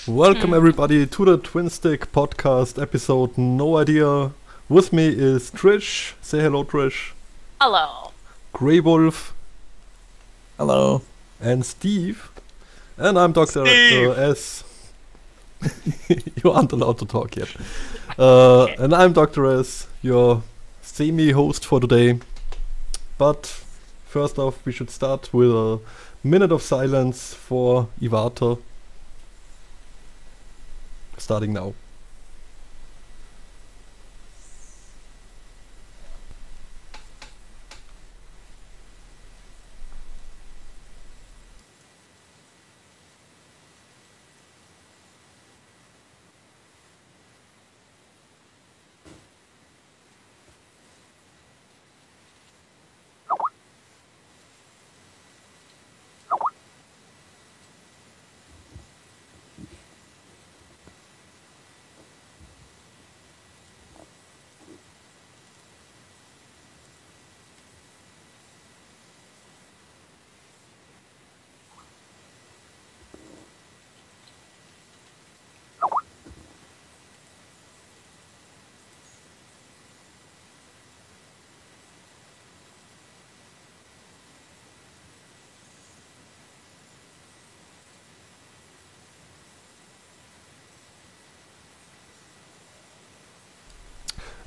Welcome everybody to the Twinstiq Podcast episode No Idea. With me is Trish. Say hello, Trish. Hello. Greywolfe. Hello. And Steve. And I'm Dr. S. You aren't allowed to talk yet. Okay. And I'm Dr. S, your semi-host for today. But first off, we should start with a minute of silence for Iwata. Starting now.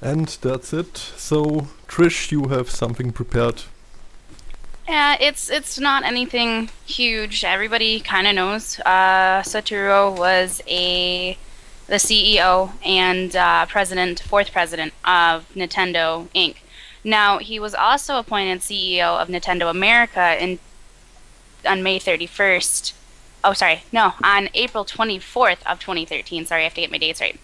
And that's it. So, Trish, you have something prepared. Yeah, it's not anything huge. Everybody kind of knows. Satoru was the CEO and fourth president of Nintendo Inc. Now, he was also appointed CEO of Nintendo America on May 31st. Oh, sorry. No, on April 24th of 2013. Sorry, I have to get my dates right.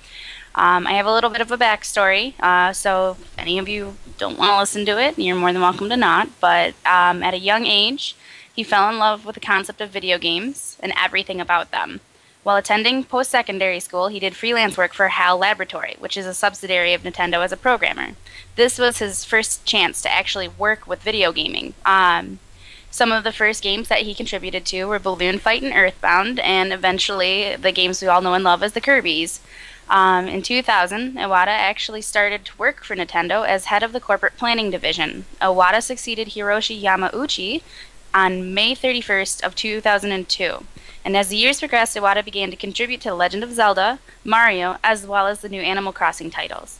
I have a little bit of a backstory, so if any of you don't want to listen to it, you're more than welcome to not. But at a young age, he fell in love with the concept of video games and everything about them. While attending post-secondary school, he did freelance work for HAL Laboratory, which is a subsidiary of Nintendo, as a programmer. This was his first chance to actually work with video gaming. Some of the first games that he contributed to were Balloon Fight and Earthbound, and eventually the games we all know and love as the Kirby's. In 2000, Iwata actually started to work for Nintendo as head of the corporate planning division. Iwata succeeded Hiroshi Yamauchi on May 31st of 2002. And as the years progressed, Iwata began to contribute to The Legend of Zelda, Mario, as well as the new Animal Crossing titles.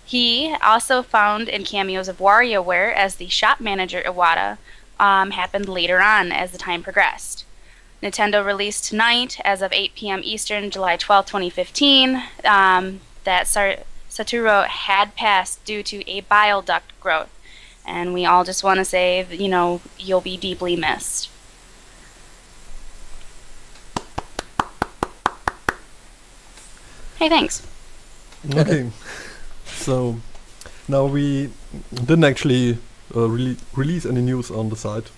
He also found in cameos of WarioWare as the shop manager. Iwata happened later on as the time progressed. Nintendo released tonight, as of 8 p.m. Eastern, July 12, 2015, that Satoru had passed due to a bile duct growth. And we all just want to say, that, you'll be deeply missed. Hey, thanks. Okay. So, now we didn't actually release any news on the site.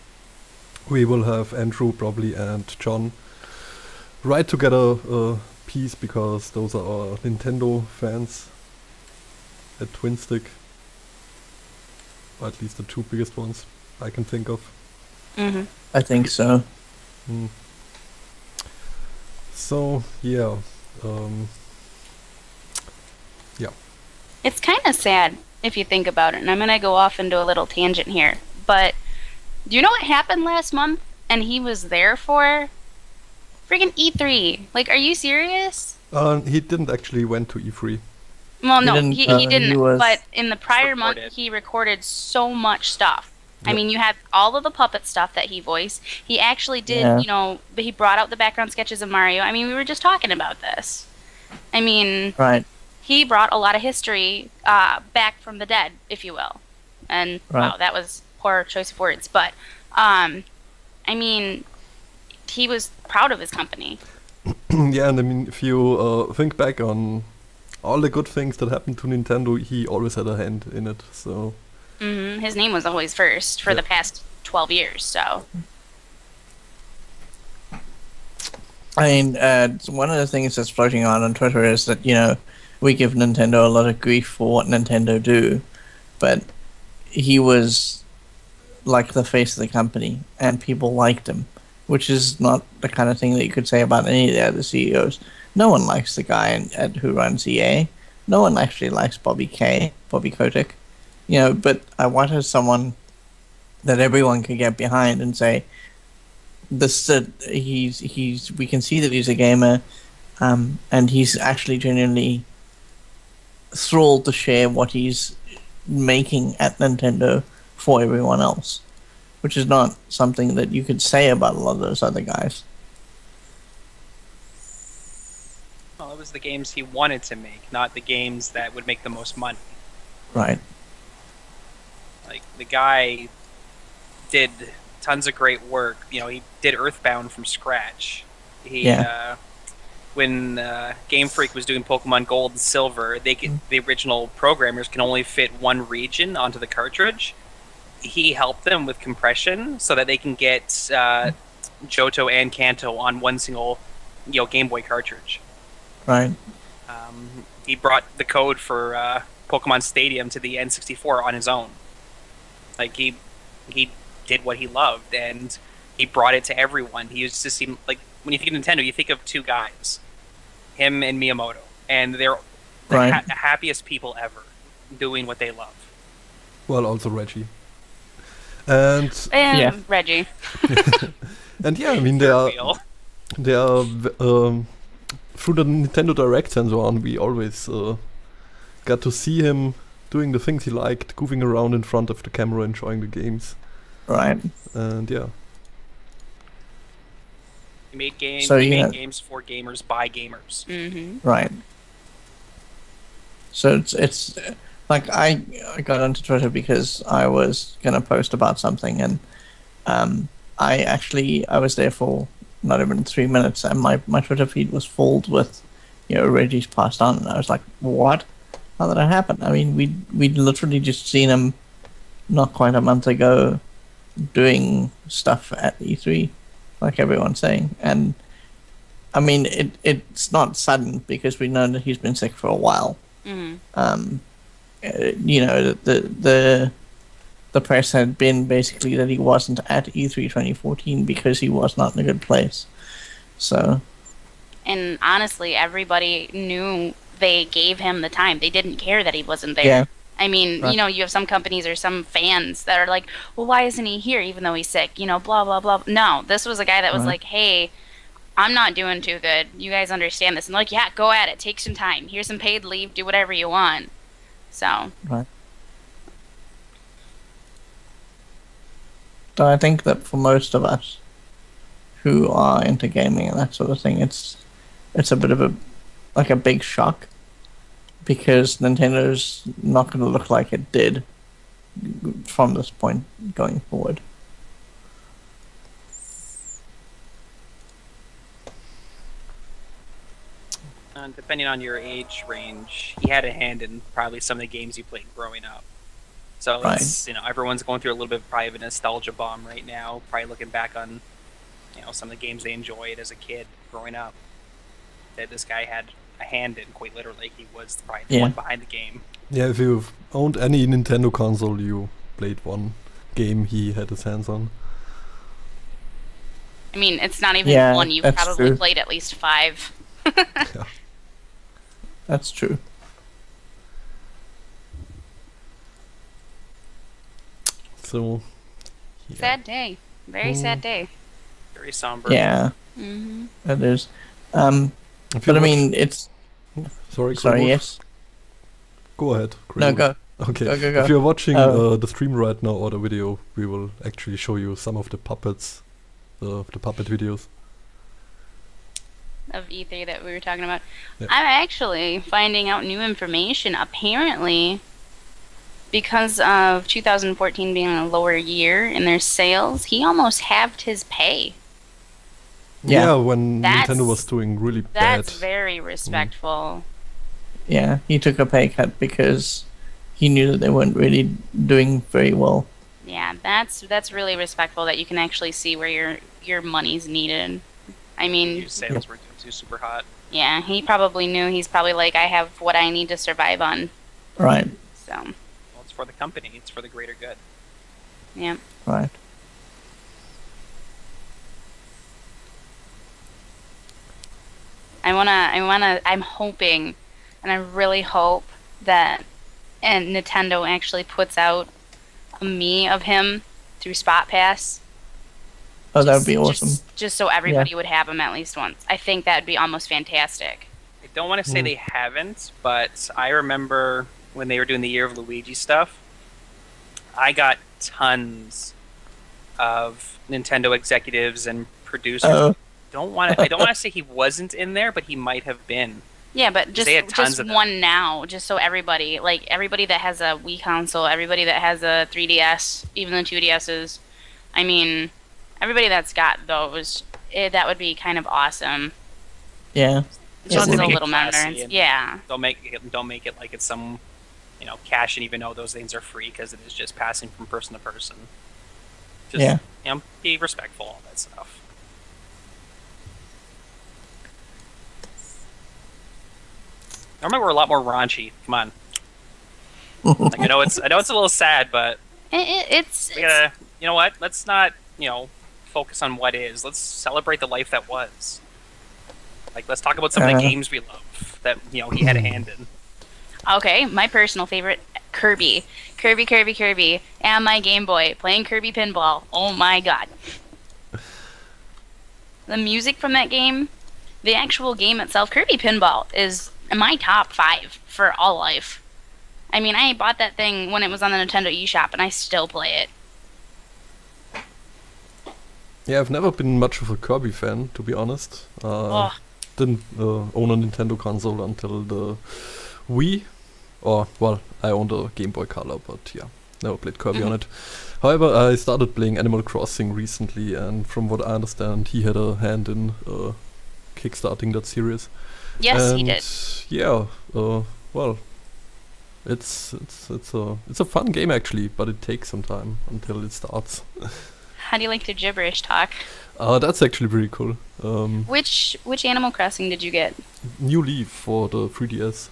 We will have Andrew probably and John write together a piece because those are our Nintendo fans at Twinstiq. Or at least the two biggest ones I can think of. Mm-hmm. I think so. So, yeah. It's kind of sad if you think about it, and I'm going to go off into a little tangent here, but do you know what happened last month and he was there for? Friggin' E3. Like, are you serious? He didn't actually went to E3. Well, no, he didn't, but in the prior month, recorded. he recorded so much stuff. Yep. I mean, you had all of the puppet stuff that he voiced. He actually did, but he brought out the background sketches of Mario. I mean, we were just talking about this. I mean, Right. he brought a lot of history back from the dead, if you will. And, Right. wow, that was poor choice of words. But, I mean, he was proud of his company. Yeah, and I mean, if you think back on all the good things that happened to Nintendo, he always had a hand in it, so... His name was always first for the past 12 years, so... I mean, one of the things that's floating on Twitter is that, we give Nintendo a lot of grief for what Nintendo do, but he was like the face of the company, and people liked him. which is not the kind of thing that you could say about any of the other CEOs. No one likes the guy who runs EA. No one actually likes Bobby Kotick. But Iwata is someone that everyone can get behind and say, this we can see that he's a gamer, and he's actually genuinely thrilled to share what he's making at Nintendo for everyone else, which is not something that you could say about a lot of those other guys. Well, it was the games he wanted to make, not the games that would make the most money. Right. Like, the guy did tons of great work. He did Earthbound from scratch. When Game Freak was doing Pokemon Gold and Silver, the original programmers can only fit one region onto the cartridge. He helped them with compression so that they can get Johto and Kanto on one single, Game Boy cartridge. Right. He brought the code for Pokemon Stadium to the N64 on his own. Like, he did what he loved, and he brought it to everyone. He used to seem like, when you think of Nintendo, you think of two guys, him and Miyamoto, and they're the happiest people ever doing what they love. Well, also Reggie. And Reggie. And I mean, they are through the Nintendo Direct and so on, we always got to see him doing the things he liked, goofing around in front of the camera, enjoying the games. Right. And he made games. So he made games for gamers by gamers. Mm-hmm. Right. So it's like I got onto Twitter because I was gonna post about something, and I was there for not even 3 minutes, and my Twitter feed was filled with Reggie's passed on, and I was like, what? How did that happen? I mean, we'd literally just seen him not quite a month ago doing stuff at E3, like everyone's saying, and I mean it's not sudden because we know that he's been sick for a while. Mm-hmm. The press had been basically that he wasn't at E3 2014 because he was not in a good place. So, and honestly, everybody knew they gave him the time. They didn't care that he wasn't there. Yeah. I mean, Right. You have some companies or some fans that are like, well, why isn't he here even though he's sick? Blah, blah, blah. No, this was a guy that was Right. like, hey, I'm not doing too good. You guys understand this. And like, yeah, go at it. Take some time. Here's some paid leave. Do whatever you want. So. Right. So I think that for most of us who are into gaming and that sort of thing, it's a bit of a big shock because Nintendo's not going to look like it did from this point going forward. Depending on your age range, he had a hand in probably some of the games you played growing up. So it's, everyone's going through a little bit probably of a nostalgia bomb right now, probably looking back on, some of the games they enjoyed as a kid growing up. That this guy had a hand in, quite literally. He was probably the one behind the game. Yeah, if you've owned any Nintendo console, you played one game he had his hands on. I mean, it's not even one. You've probably played at least 5. Yeah. That's true. So, Sad day. Very sad day. Very somber. Yeah. Mm-hmm. It is. But I mean, it's... Sorry, yes? Go ahead. No, go. Okay. Go. If you're watching the stream right now or the video, we will actually show you some of the puppets, the puppet videos. Of E3 that we were talking about. Yeah. I'm actually finding out new information. Apparently, because of 2014 being a lower year in their sales, he almost halved his pay. Yeah, when Nintendo was doing really bad. That's very respectful. Yeah, he took a pay cut because he knew that they weren't really doing very well. Yeah, that's really respectful that you can actually see where your money's needed. I mean, Your sales were too super hot. Yeah, he probably knew. He's probably like, I have what I need to survive on. Right. So. Well, it's for the company. It's for the greater good. Yeah. Right. I'm hoping, and I really hope that Nintendo actually puts out a Mii of him through Spot Pass. Oh, that would be awesome. Just so everybody would have him at least once. I think that would be almost fantastic. I don't want to say they haven't, but I remember when they were doing the Year of Luigi stuff, I got tons of Nintendo executives and producers. I don't want to say he wasn't in there, but he might have been. Yeah, but just one now, just so everybody that has a Wii console, everybody that has a 3DS, even the 2DSs, I mean, everybody that's got those, that would be kind of awesome. Yeah. Just as a little memory. Yeah. Don't make it like it's some, cash, and even though those things are free, because it is just passing from person to person. Just, be respectful, all that stuff. Normally we're a lot more raunchy. Come on. Like, I know it's a little sad, but we gotta. You know what? Let's not focus on what is. Let's celebrate the life that was. Like, let's talk about some of the games we love that he had a hand in. Okay, my personal favorite, Kirby, and my Game Boy playing Kirby Pinball. Oh my god. The music from that game, the actual game itself, Kirby Pinball, is my top 5 for all life. I mean, I bought that thing when it was on the Nintendo eShop, and I still play it. Yeah, I've never been much of a Kirby fan, to be honest. Didn't own a Nintendo console until the Wii. I owned a Game Boy Color, but yeah, never played Kirby on it. However, I started playing Animal Crossing recently, and from what I understand, he had a hand in kickstarting that series. Yes, he did. Yeah, it's a fun game actually, but it takes some time until it starts. How do you like to gibberish talk? That's actually pretty cool. Which Animal Crossing did you get? New Leaf for the 3DS.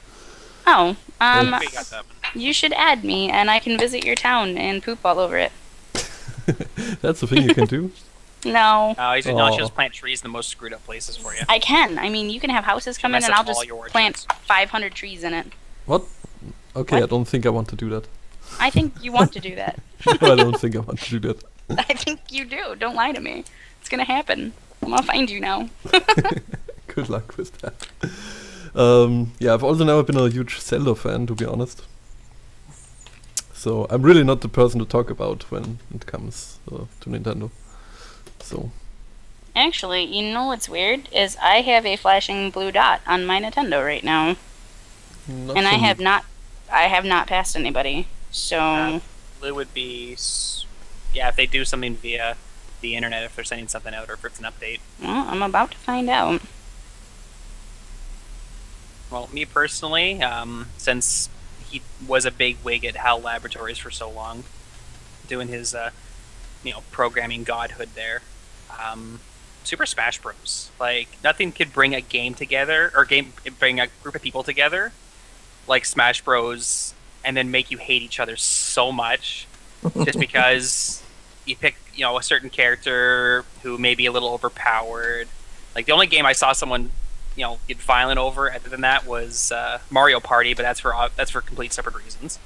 Oh, you should add me, and I can visit your town and poop all over it. That's the thing you can do? No. No, she'll just plant trees in the most screwed up places for you. I can. I mean, you can have houses come in, and I'll just plant 500 trees in it. What? Okay, what? I don't think I want to do that. I think you want to do that. No, I don't think I want to do that. I think you do. Don't lie to me. It's gonna happen. I'm gonna find you now. Good luck with that. Yeah, I've also never been a huge Zelda fan, to be honest. So I'm really not the person to talk about when it comes to Nintendo. So. Actually, you know what's weird is I have a flashing blue dot on my Nintendo right now, and I have not passed anybody. So. Blue would be. Yeah, if they do something via the internet, if they're sending something out, or if it's an update. Well, I'm about to find out. Well, me personally, since he was a big wig at HAL Laboratories for so long, doing his, programming godhood there, Super Smash Bros. Like, nothing could bring a game together, or bring a group of people together, like Smash Bros. And then make you hate each other so much, just because you pick, a certain character who may be a little overpowered. Like, the only game I saw someone, get violent over other than that was Mario Party, but that's for complete separate reasons.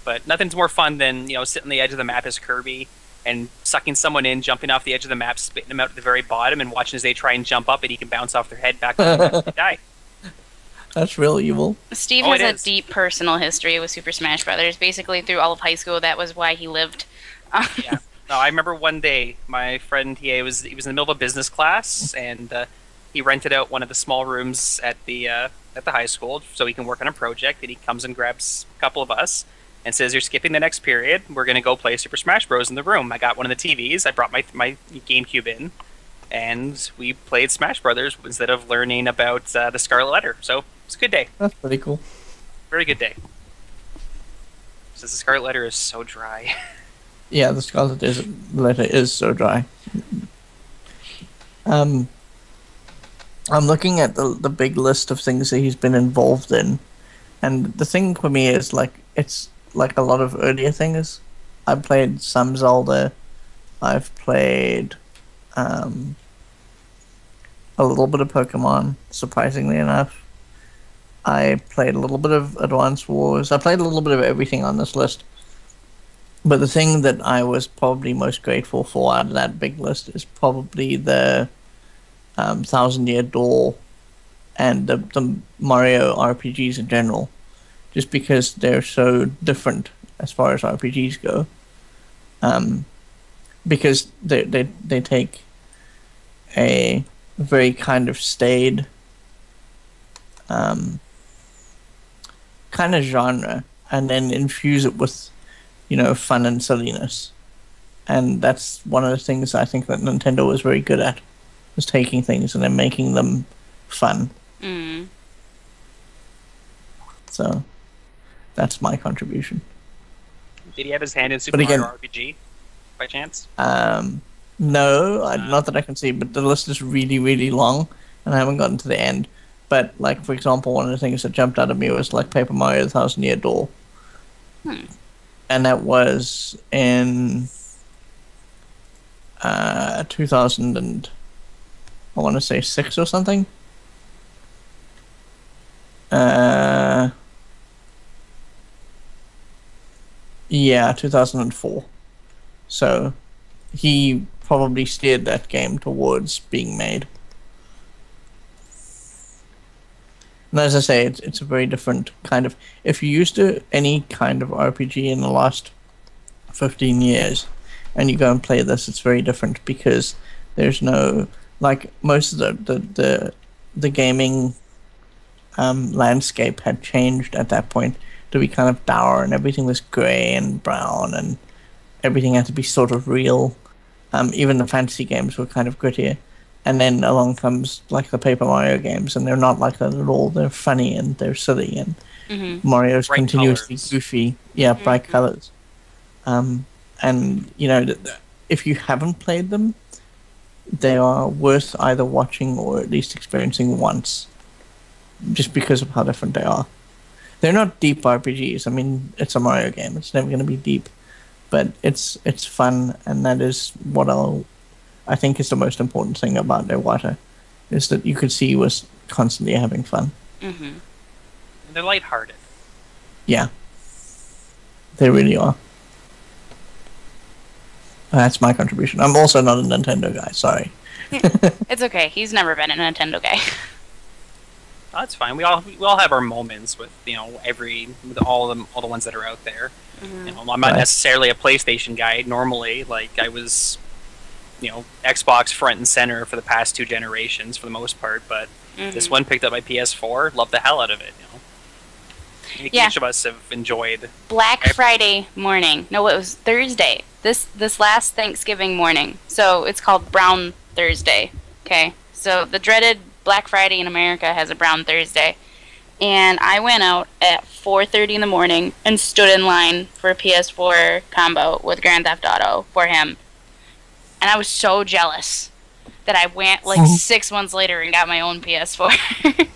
But nothing's more fun than, sitting on the edge of the map as Kirby and sucking someone in, jumping off the edge of the map, spitting them out at the very bottom, and watching as they try and jump up, and he can bounce off their head back and they die. That's real evil. Steve has a deep personal history with Super Smash Brothers. Basically, through all of high school, that was why he lived. Yeah. No, I remember one day, my friend, he was in the middle of a business class, and he rented out one of the small rooms at the high school so he can work on a project, and he comes and grabs a couple of us and says, "You're skipping the next period. We're going to go play Super Smash Bros. In the room." I got one of the TVs. I brought my GameCube in, and we played Smash Brothers instead of learning about the Scarlet Letter. So it's a good day. That's pretty cool. Very good day. Since the Scarlet Letter is so dry. Yeah, the Scarlet Letter is so dry. I'm looking at the big list of things that he's been involved in, and the thing for me is it's like a lot of earlier things. I played some Zelda. I've played a little bit of Pokemon, surprisingly enough. I played a little bit of Advance Wars. I played a little bit of everything on this list. But the thing that I was probably most grateful for out of that big list is probably the Thousand Year Door and the Mario RPGs in general. Just because they're so different as far as RPGs go. Because they take a very kind of staid kind of genre and then infuse it with, fun and silliness. And that's one of the things I think that Nintendo was very good at, was taking things and then making them fun. Mm. So that's my contribution. Did he have his hand in Super Mario RPG, by chance? No, not that I can see, but the list is really, really long, and I haven't gotten to the end. But, like, for example, one of the things that jumped out at me was, like, Paper Mario: The Thousand Year Door. And that was in 2000 and, I want to say 6 or something. Yeah, 2004. So he probably steered that game towards being made. And as I say, it's a very different kind of... If you're used to any kind of RPG in the last 15 years, and you go and play this, it's very different because there's no... Like, most of the gaming landscape had changed at that point to be kind of dour, and everything was grey and brown, and everything had to be sort of real. Even the fantasy games were kind of grittier. And then along comes like the Paper Mario games, and they're not like that at all. They're funny and they're silly, and Mario's bright continuously colors. goofy. Yeah, bright colors. And if you haven't played them, they are worth either watching or at least experiencing once, just because of how different they are. They're not deep RPGs. I mean, it's a Mario game. It's never going to be deep, but it's fun, and that is what I think is the most important thing about Iwata, is that you could see he was constantly having fun. Mm-hmm. And they're lighthearted. Yeah. They really are. That's my contribution. I'm also not a Nintendo guy, sorry. It's okay. He's never been a Nintendo guy. Oh, that's fine. We all have our moments with all the ones that are out there. Mm-hmm. I'm not necessarily a PlayStation guy normally. Like I was, Xbox front and center for the past 2 generations for the most part. But this one picked up my PS4. Loved the hell out of it. Each of us have enjoyed Black Friday morning. No, it was Thursday. This last Thanksgiving morning. So it's called Brown Thursday. Okay, so the dreaded Black Friday in America has a Brown Thursday, and I went out at 4:30 in the morning and stood in line for a PS4 combo with Grand Theft Auto for him, and I was so jealous that I went like 6 months later and got my own PS4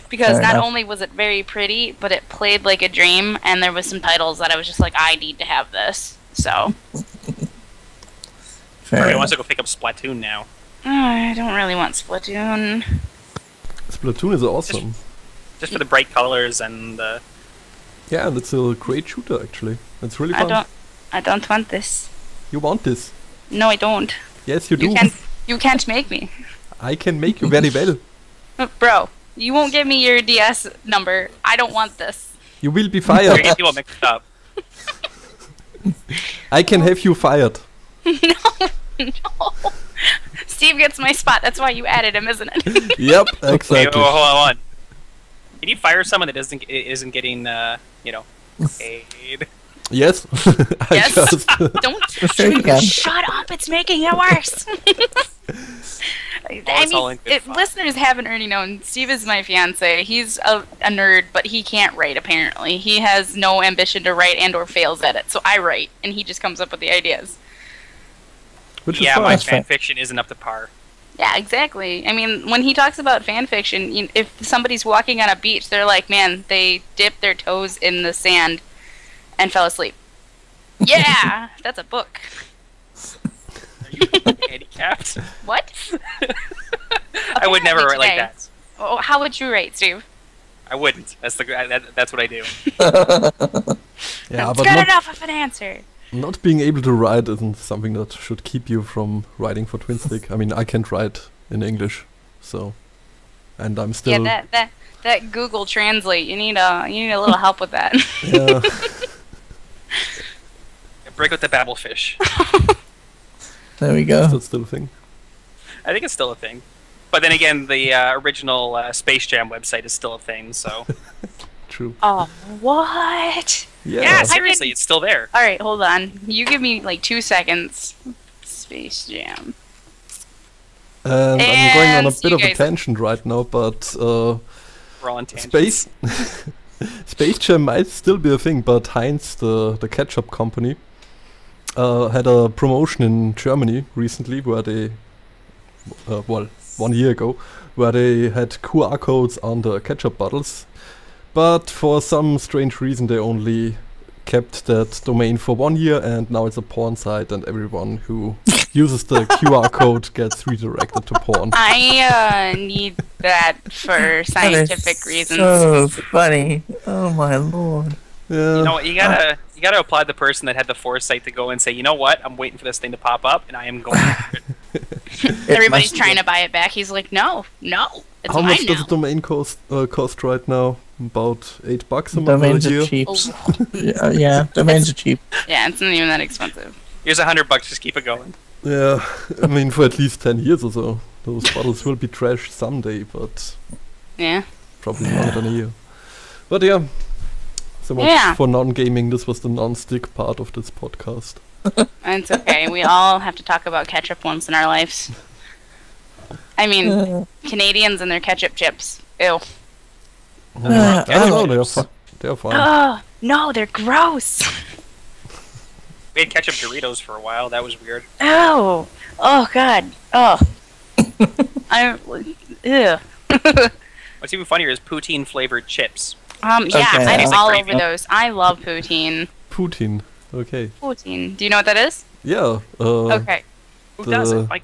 because not only was it very pretty, but it played like a dream, and there was some titles that I was just like, I need to have this. So everybody wants to go pick up Splatoon now. I don't really want Splatoon. Splatoon is awesome. Just for the bright colors and the... Yeah, and it's a great shooter actually. It's really fun. I don't want this. You want this? No, I don't. Yes, you do. You can't make me. I can make you very well. Bro, you won't give me your DS number. I don't want this. You will be You're fired. getting people mixed up. I can have you fired. No. Steve gets my spot. That's why you added him, isn't it? Yep, Okay, exactly. hold on. Can you fire someone that isn't getting paid? Yes. Yes. Don't. Sure you can. Shut up! It's making it worse. I all mean, in good fun. listeners haven't already known. Steve is my fiance. He's a nerd, but he can't write. Apparently, he has no ambition to write and/or fails at it. So I write, and he just comes up with the ideas. Which is Yeah, fine. my That's fan fair. fiction isn't up to par. Yeah, exactly. I mean, when he talks about fan fiction, if somebody's walking on a beach, they're like, man, they dipped their toes in the sand and fell asleep. Yeah, that's a book. Are you handicapped? What? I I would never write like today. that. Oh, how would you write, Steve? I wouldn't. That's what I do. Yeah, That's but good not, enough of an answer. not being able to write isn't something that should keep you from writing for Twinstiq. I mean, I can't write in English, so, and I'm still. Yeah, that Google Translate. You need a little help with that. Yeah. Break with the babblefish. There we Is go. that still a thing? I think it's still a thing. But then again, the original Space Jam website is still a thing, so... True. Oh, what? Yeah. Yeah, seriously, it's still there. All right, hold on. You give me like 2 seconds. Space Jam. And I'm going on a And bit you of a guys- tangent right now, but We're all on tangents. Space Jam might still be a thing, but Heinz, the ketchup company, had a promotion in Germany recently where they, 1 year ago, where they had QR codes on the ketchup bottles, but for some strange reason they only kept that domain for 1 year, and now it's a porn site, and everyone who uses the QR code gets redirected to porn. I need that for That is scientific reasons. So funny. Oh my lord. Yeah. You know what? You gotta applaud the person that had the foresight to go and say, you know what? I'm waiting for this thing to pop up, and I am going after it. Everybody's trying to buy it back. He's like, no, it's How mine much does now. a domain cost right now? About $8 a month Domains a year. are cheap. Oh. Yeah, domains are cheap. Yeah, it's not even that expensive. Here's $100. Just keep it going. Yeah, I mean for at least 10 years or so. Those bottles will be trashed someday, but Yeah. probably longer than a year. But yeah, so much Yeah. for non-gaming. This was the non-stick part of this podcast. It's okay. We all have to talk about ketchup once in our lives. I mean, Canadians and their ketchup chips. Ew. I don't know, Anyway. they're fine. Oh, no, they're gross. We had ketchup Doritos for a while. That was weird. Oh. Oh, God. Oh. Ew. What's even funnier is poutine flavored chips. Yeah, Okay, I'm yeah. all over those. I love poutine. Putin. Okay. Poutine. Do you know what that is? Yeah. Okay. Who The- doesn't? Like,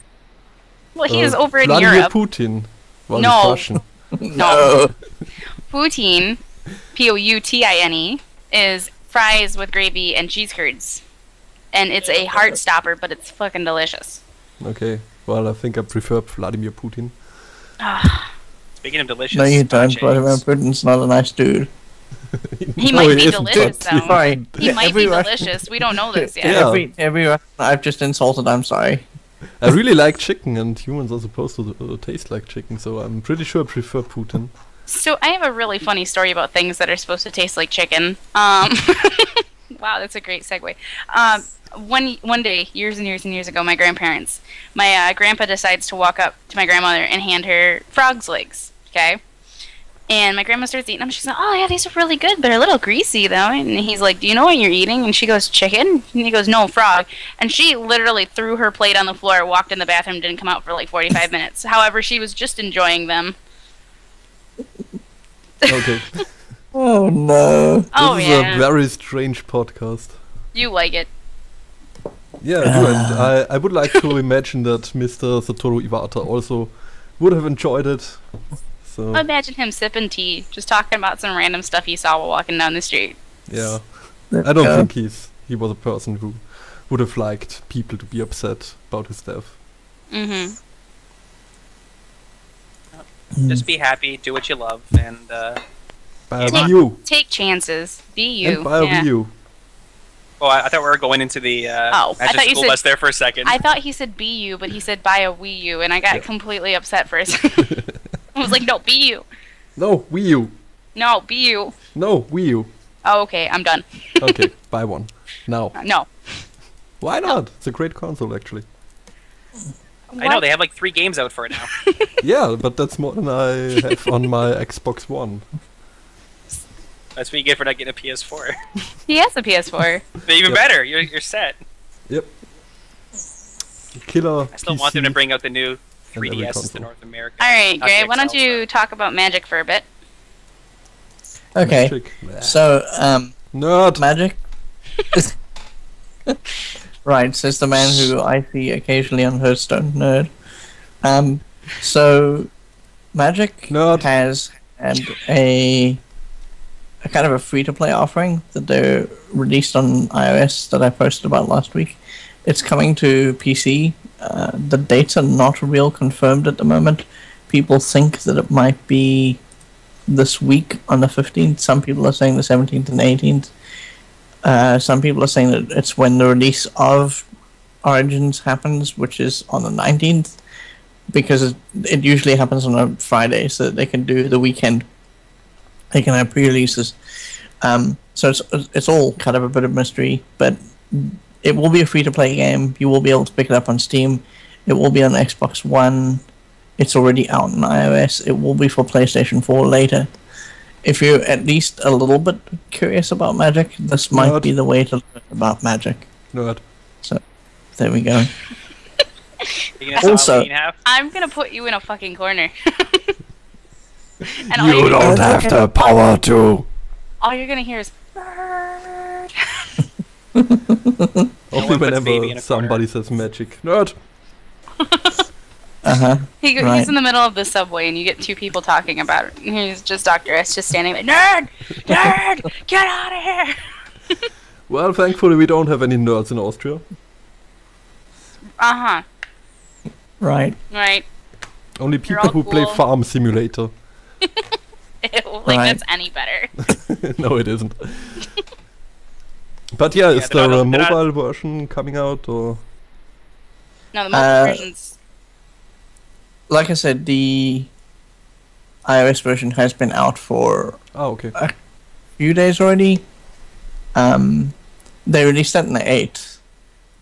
Well, he is over in Vladimir Europe. Putin. Well, No. he's Russian. No. Poutine, Poutine, is fries with gravy and cheese curds. And it's a heart stopper, but it's fucking delicious. Okay. Well, I think I prefer Vladimir Putin. speaking of delicious, No, you don't. nachos, Vladimir Putin's not a nice dude. He No, might he be isn't, delicious, but- though. Sorry. He might Every be Russian- delicious. We don't know this yet. Yeah. Every Russian I've just insulted, I'm sorry. I really like chicken, and humans are supposed to taste like chicken, so I'm pretty sure I prefer Putin. So I have a really funny story about things that are supposed to taste like chicken. Wow, that's a great segue. One day, years and years and years ago, my grandpa decides to walk up to my grandmother and hand her frog's legs. Okay. And my grandma starts eating them. She's like, "Oh yeah, these are really good, but a little greasy though." And he's like, "Do you know what you're eating?" And she goes, "Chicken." And he goes, "No, frog." And she literally threw her plate on the floor, walked in the bathroom, didn't come out for like 45 minutes. However, she was just enjoying them. Okay. Oh no. Oh This is yeah, a very strange podcast. you like it. Yeah, I do, and I would like to imagine that Mr. Satoru Iwata also would have enjoyed it. So, Imagine him sipping tea, just talking about some random stuff he saw while walking down the street. yeah. I don't think he was a person who would have liked people to be upset about his death. Mm-hmm. just be happy, do what you love, and Buy a Take- Wii U. Take chances. Be you. And buy a Yeah. Wii U. oh, I thought we were going into the I Magic thought you School said- Bus there for a second. I thought he said be you, but he said buy a Wii U, and I got Yeah. completely upset for a second. I was like, no, be you. No, Wii U. No, be you. No, Wii U. Oh, okay, I'm done. Okay, buy one. Now. No. Why not? It's a great console, actually. I know they have like 3 games out for it now. Yeah, but that's more than I have on my Xbox One. That's what you get for not getting a PS4. He has a PS4. But even Yep. better, you're set. Yep. Killer I still PC want them to bring out the new and every 3DS to console. North America. All right, Not Gray, the why don't XL, you talk about Magic for a bit? Okay. Magic. So, Nerd. Magic? Right, says the man who I see occasionally on Hearthstone, nerd. So, Magic Nerd. has had a kind of a free-to-play offering that they released on iOS that I posted about last week. It's coming to PC. The dates are not real confirmed at the moment. People think that it might be this week on the 15th. Some people are saying the 17th and 18th. Some people are saying that it's when the release of Origins happens, which is on the 19th, because it usually happens on a Friday, so that they can do the weekend. They can have pre-releases. So it's all kind of a bit of mystery, but it will be a free-to-play game. You will be able to pick it up on Steam. It will be on Xbox One. It's already out on iOS. It will be for PlayStation 4 later. If you're at least a little bit curious about Magic, this might be the way to learn about Magic. Nerd. So, there we go. Also, I'm gonna put you in a fucking corner. And You don't have the power to. all you're gonna hear is nerd. Only puts baby in whenever a somebody says magic. Nerd. Right. He's in the middle of the subway, and you get two people talking about it. And he's just Dr. S just standing there. Nerd! Nerd! Get out of here! Well, thankfully we don't have any nerds in Austria. Uh-huh. Right. Right. Only You're people all who play cool. Farm Simulator. Ew, like Right. that's any better. No, it isn't. But yeah, is they're there a not- they're not- mobile version coming out, or? No, the mobile Uh, version's... Like I said, the iOS version has been out for Oh, okay. a few days already. They released that on the 8th.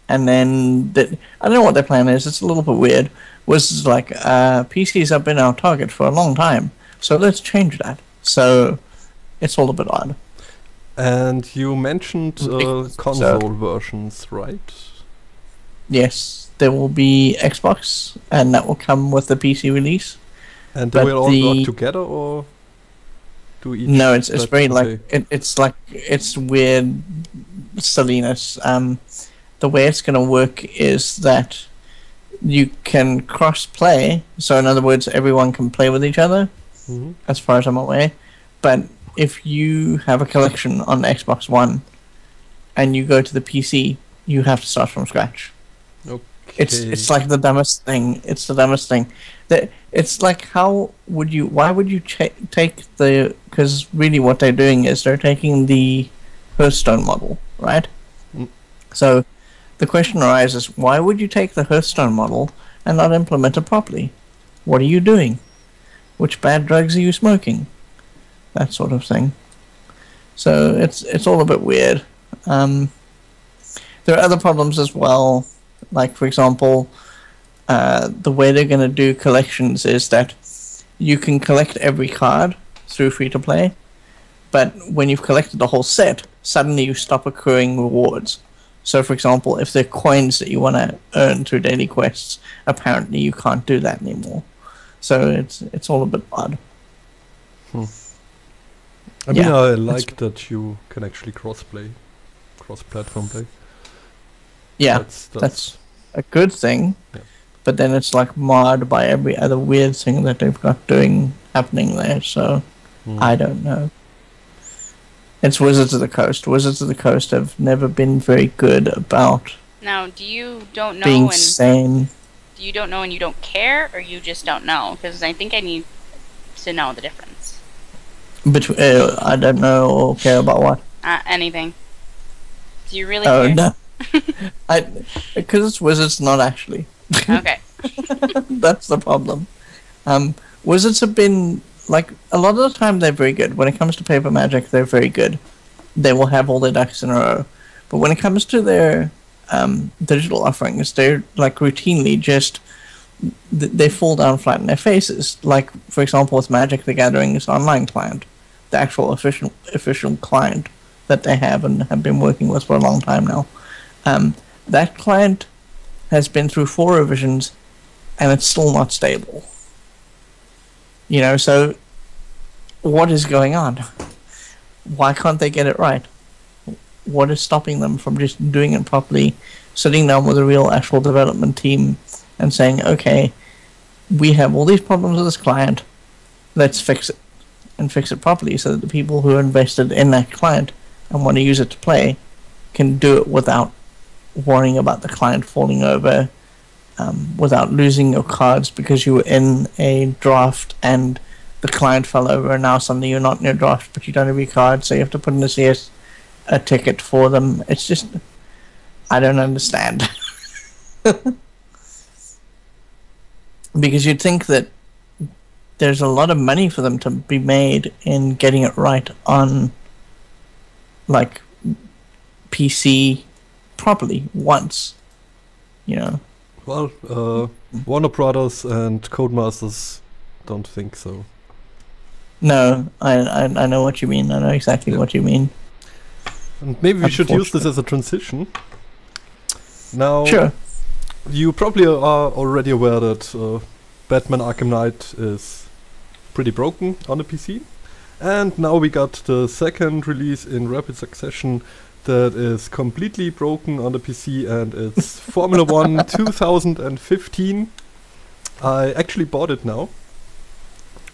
And then, I don't know what their plan is, it's a little bit weird. Was like, PCs have been our target for a long time, so let's change that. So, it's all a bit odd. And you mentioned Ridiculous. console versions, right? Yes, there will be Xbox, and that will come with the PC release. And they But will all the- work together, or do each? No, it's that's very okay. it's weird silliness. The way it's going to work is that you can cross-play. So in other words, everyone can play with each other, Mhm. as far as I'm aware. But if you have a collection on Xbox One and you go to the PC, you have to start from scratch. Okay. It's like the dumbest thing. It's the dumbest thing. It's like, why would you take the, because really what they're doing is they're taking the Hearthstone model, right? Mm. So the question arises, why would you take the Hearthstone model and not implement it properly? What are you doing? Which bad drugs are you smoking? That sort of thing. So it's all a bit weird. There are other problems as well. Like, for example, the way they're going to do collections is that you can collect every card through free-to-play, but when you've collected the whole set, suddenly you stop accruing rewards. So, for example, if they're coins that you want to earn through daily quests, apparently you can't do that anymore. So it's all a bit odd. I mean, Yeah, I like that you can actually cross-platform play. Yeah, That's that's a good thing, Yeah. but then it's like marred by every other weird thing that they've got happening there. So I don't know. It's Wizards of the Coast. Wizards of the Coast have never been very good about Now, do you don't know being and sane. do you don't know and you don't care, or you just don't know? Because I think I need to know the difference. I don't know or care about what. Anything. Do you really Oh care? no, because it's Wizards, not actually. Okay. That's the problem. Wizards have been, like, a lot of the time they're very good. When it comes to paper magic, they're very good. They will have all their ducks in a row. But when it comes to their digital offerings, they're, like, routinely just, they fall down flat in their faces. Like, for example, with Magic the Gathering's online client, the actual official client that they have and have been working with for a long time now. That client has been through 4 revisions, and it's still not stable. You know, so what is going on? Why can't they get it right? What is stopping them from just doing it properly, sitting down with a real actual development team and saying, okay, we have all these problems with this client, let's fix it, and fix it properly so that the people who are invested in that client and want to use it to play can do it without worrying about the client falling over, without losing your cards because you were in a draft and the client fell over, and now suddenly you're not in your draft but you don't have your cards, so you have to put in a ticket for them. It's just, I don't understand. Because you'd think that there's a lot of money for them to be made in getting it right on, like, PC properly once, you know. Well, Warner Brothers and Codemasters don't think so. No, I know what you mean. I know exactly what you mean. And maybe we should use this as a transition. Now, Sure. you probably are already aware that Batman Arkham Knight is pretty broken on the PC. And now we got the second release in rapid succession that is completely broken on the PC, and it's Formula 1 2015. I actually bought it now.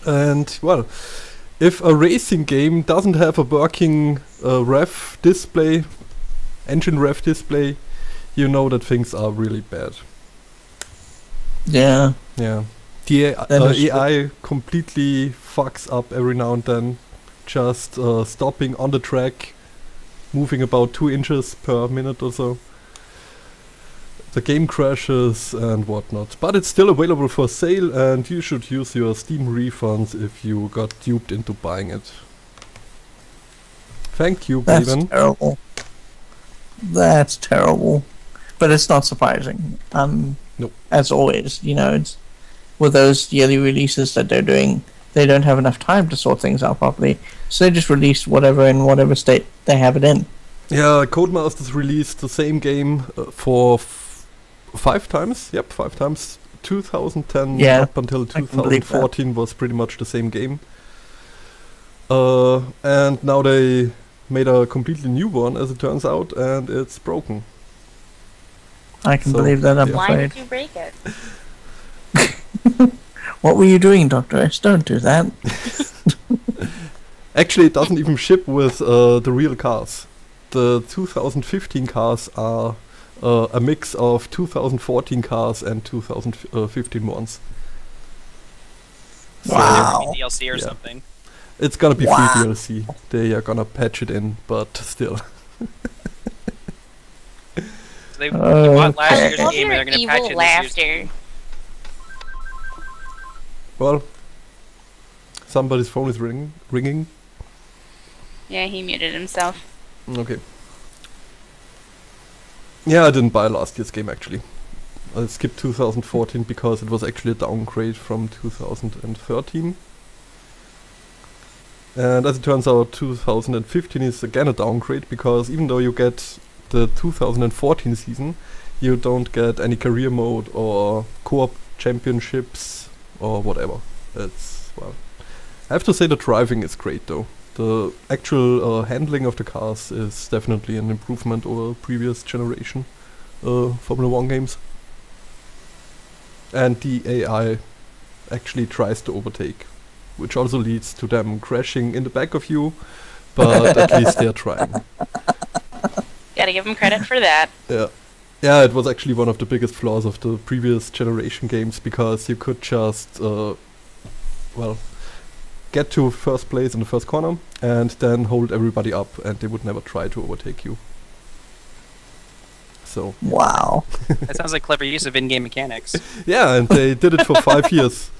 And, well, if a racing game doesn't have a working ref display, engine ref display, you know that things are really bad. Yeah. Yeah. The AI completely fucks up every now and then, just stopping on the track, moving about 2 inches per minute or so. The game crashes and whatnot, but it's still available for sale, and you should use your Steam refunds if you got duped into buying it. Thank you, That's Gaben. terrible. That's terrible. But it's not surprising. Nope. As always, you know, it's with those yearly releases that they're doing, they don't have enough time to sort things out properly, so they just release whatever in whatever state they have it in. Yeah, Codemasters released the same game for 5 times. Yep, 5 times. 2010 up until 2014 was pretty much the same game. And now they made a completely new one, as it turns out, and it's broken. I can believe that, I'm Why afraid. did you break it? What were you doing, Dr. S? Don't do that. Actually, it doesn't even ship with the real cars. The 2015 cars are a mix of 2014 cars and 2015 ones. Wow. DLC or something. It's gonna be free DLC. They are gonna patch it in, but still. So they bought last year's Love game and your they're going to patch evil it this year's. laughter. Well, somebody's phone is ringing. Yeah, he muted himself. Okay. Yeah, I didn't buy last year's game actually. I skipped 2014 because it was actually a downgrade from 2013. And as it turns out, 2015 is again a downgrade, because even though you get the 2014 season, you don't get any career mode or co-op championships or whatever. It's, well, I have to say the driving is great though. The actual handling of the cars is definitely an improvement over previous generation Formula 1 games. And the AI actually tries to overtake, which also leads to them crashing in the back of you, but at least they're trying. Gotta give him credit for that. Yeah. Yeah, it was actually one of the biggest flaws of the previous generation games, because you could just, well, get to first place in the first corner and then hold everybody up, and they would never try to overtake you. So. Wow. That sounds like clever use of in-game mechanics. Yeah, and they did it for 5 years.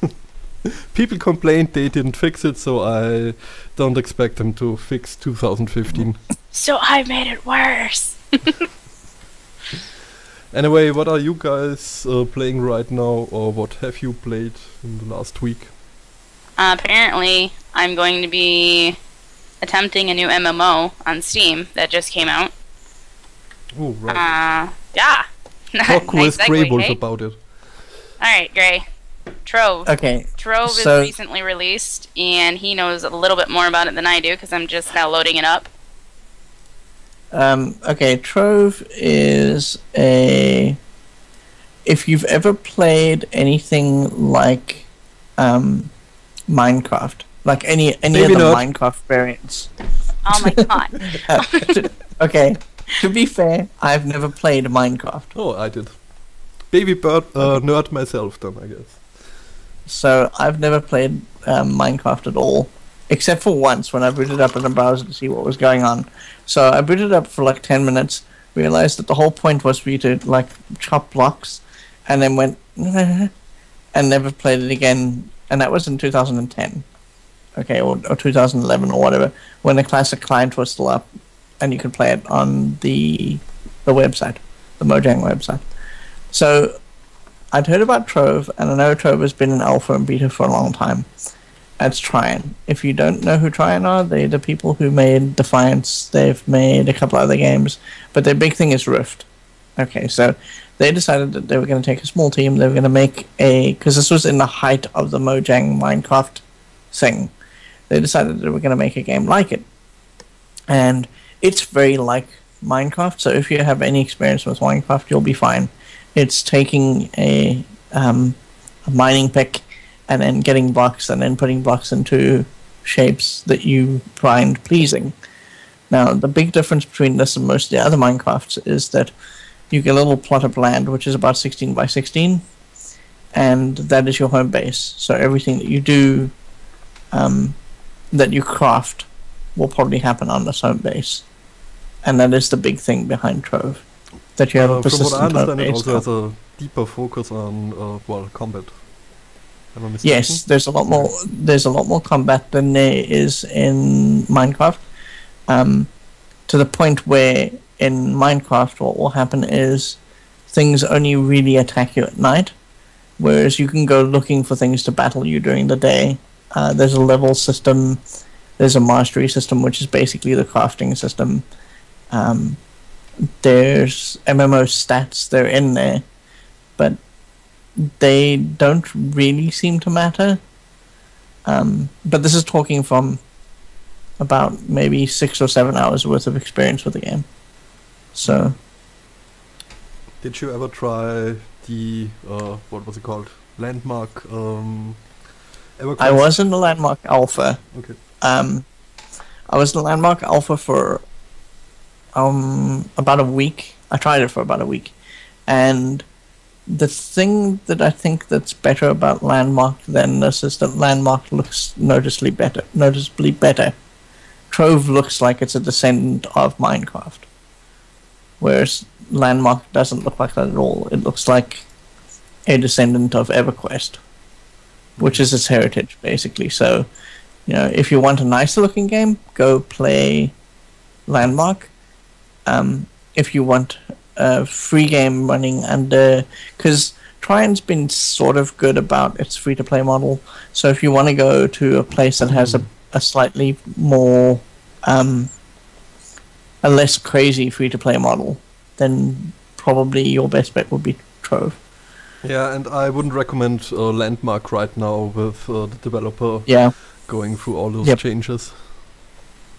People complained they didn't fix it, so I don't expect them to fix 2015. So I made it worse. Anyway, what are you guys playing right now, or what have you played in the last week? Apparently, I'm going to be attempting a new MMO on Steam that just came out. Oh, right. Yeah. Talk with Nice segue, Greywolfe hey? about it. Alright, Gray. Trove. Okay. Trove so- is recently released, and he knows a little bit more about it than I do, because I'm just now loading it up. Okay, Trove is a... If you've ever played anything like Minecraft. Like any of the Maybe not. Minecraft variants. Oh my god. Okay, to be fair, I've never played Minecraft. Oh, I did. Baby bird nerd myself, then I guess. So I've never played Minecraft at all, except for once when I booted up in the browser to see what was going on. So I booted up for like 10 minutes, realized that the whole point was for you to like chop blocks, and then went and never played it again. And that was in 2010, okay, or 2011 or whatever, when the classic client was still up, and you could play it on the website, the Mojang website. So I'd heard about Trove, and I know Trove has been in alpha and beta for a long time. That's Trion. If you don't know who Trion are, they're the people who made Defiance. They've made a couple other games, but their big thing is Rift. Okay, so they decided that they were going to take a small team. They were going to make because this was in the height of the Mojang Minecraft thing. They decided they were going to make a game like it, and it's very like Minecraft. So if you have any experience with Minecraft, you'll be fine. It's taking a mining pick and then getting blocks and then putting blocks into shapes that you find pleasing. Now, the big difference between this and most of the other Minecrafts is that you get a little plot of land, which is about 16 by 16, and that is your home base. So everything that you do, that you craft, will probably happen on this home base. And that is the big thing behind Trove. That you have a persistent from what I understand, it home also base. has a deeper focus on combat. Am I mistaken? Yes, there's a lot more. There's a lot more combat than there is in Minecraft. To the point where in Minecraft, what will happen is things only really attack you at night, whereas you can go looking for things to battle you during the day. There's a level system. There's a mastery system, which is basically the crafting system. There's MMO stats. They're in there, but they don't really seem to matter. But this is talking from about maybe 6 or 7 hours worth of experience with the game. So, did you ever try the what was it called? Landmark. I was in the Landmark Alpha. Okay. I was in the Landmark Alpha for about a week. I tried it for about a week, and the thing that I think that's better about Landmark than this is that Landmark looks noticeably better. Trove looks like it's a descendant of Minecraft, whereas Landmark doesn't look like that at all. It looks like a descendant of EverQuest, which is its heritage, basically. So, if you want a nicer looking game, go play Landmark. If you want a free game running under... Because Trion's been sort of good about its free-to-play model, so if you want to go to a place that has a slightly more... a less crazy free-to-play model, then probably your best bet would be Trove. Yeah, and I wouldn't recommend Landmark right now with the developer going through all those changes.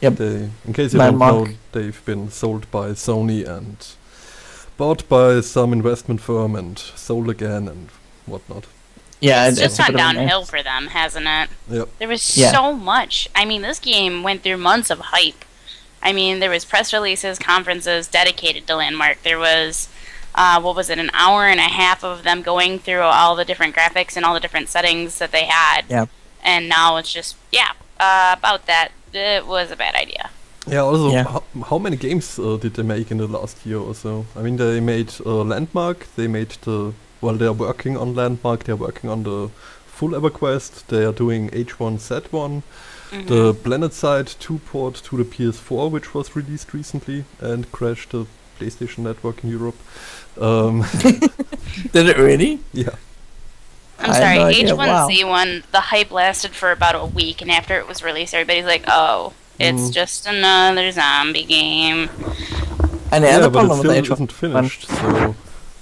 Yep. In case you Landmark. don't know, they've been sold by Sony and bought by some investment firm and sold again and whatnot. Yeah, it's just a gone bit of a downhill mess. for them, hasn't it? Yep. There was so much. I mean, this game went through months of hype. I mean, there was press releases, conferences dedicated to Landmark. There was, an hour and a half of them going through all the different graphics and all the different settings that they had. Yeah. And now it's just, about that. It was a bad idea. Yeah, also, how many games did they make in the last year or so? I mean, they made Landmark, they made they're working on Landmark, they're working on the full EverQuest, they are doing H1Z1, the PlanetSide 2 port to the PS4, which was released recently and crashed the PlayStation Network in Europe. Did it really? Yeah. I'm sorry, H1Z1, the hype lasted for about a week, and after it was released, everybody's like, oh, it's just another zombie game. And the other but problem it with still H1 isn't finished, so...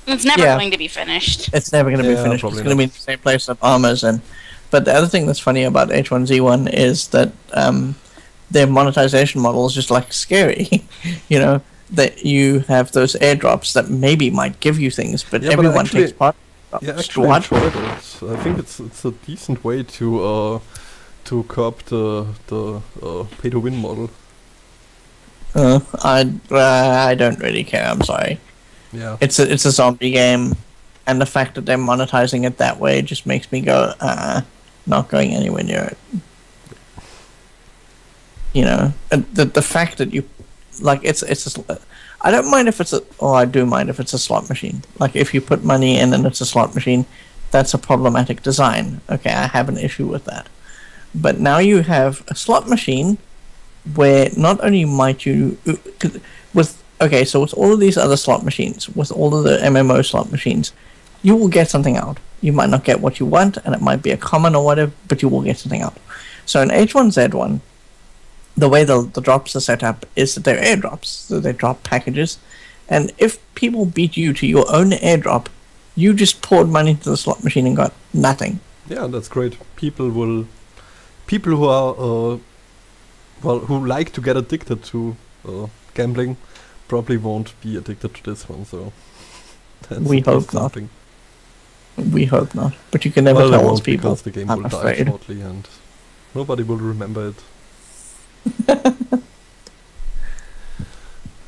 It's never going to be finished. It's never going to be finished. It's going to be in the same place that Armor's in. But the other thing that's funny about H1Z1 is that their monetization model is just like scary. That you have those airdrops that maybe might give you things, but everyone takes part. Yeah, actually, I enjoyed it. I think it's a decent way to to curb the pay to win model. I don't really care. I'm sorry. Yeah. It's a zombie game, and the fact that they're monetizing it that way just makes me go, not going anywhere near it. You know, and the fact that you, like, I don't mind if I do mind if it's a slot machine. Like, if you put money in and it's a slot machine, that's a problematic design. Okay, I have an issue with that. But now you have a slot machine where not only might you, with all of these other slot machines, with all of the MMO slot machines, you will get something out. You might not get what you want, and it might be a common or whatever, but you will get something out. So in H1Z1, the way the drops are set up is that they're airdrops, so they drop packages, and if people beat you to your own airdrop, you just poured money into the slot machine and got nothing. Yeah, that's great. People who are who like to get addicted to gambling probably won't be addicted to this one. So we hope not. We hope not. But you can never tell those people. Because the game will die shortly, and nobody will remember it.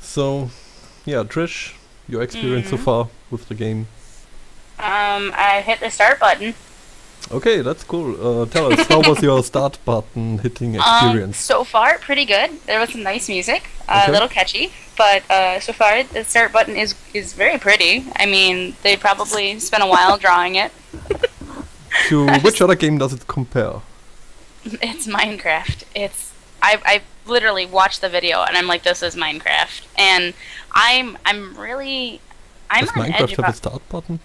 So, yeah, Trish, your experience so far with the game? I hit the start button. Okay, that's cool. Tell us, how was your start button hitting experience? So far, pretty good. There was some nice music, a little catchy, but so far the start button is very pretty. I mean, they probably spent a while drawing it. To which other game does it compare? It's Minecraft. I literally watched the video and I'm like, this is Minecraft, and I'm on Minecraft edge have about. A start button?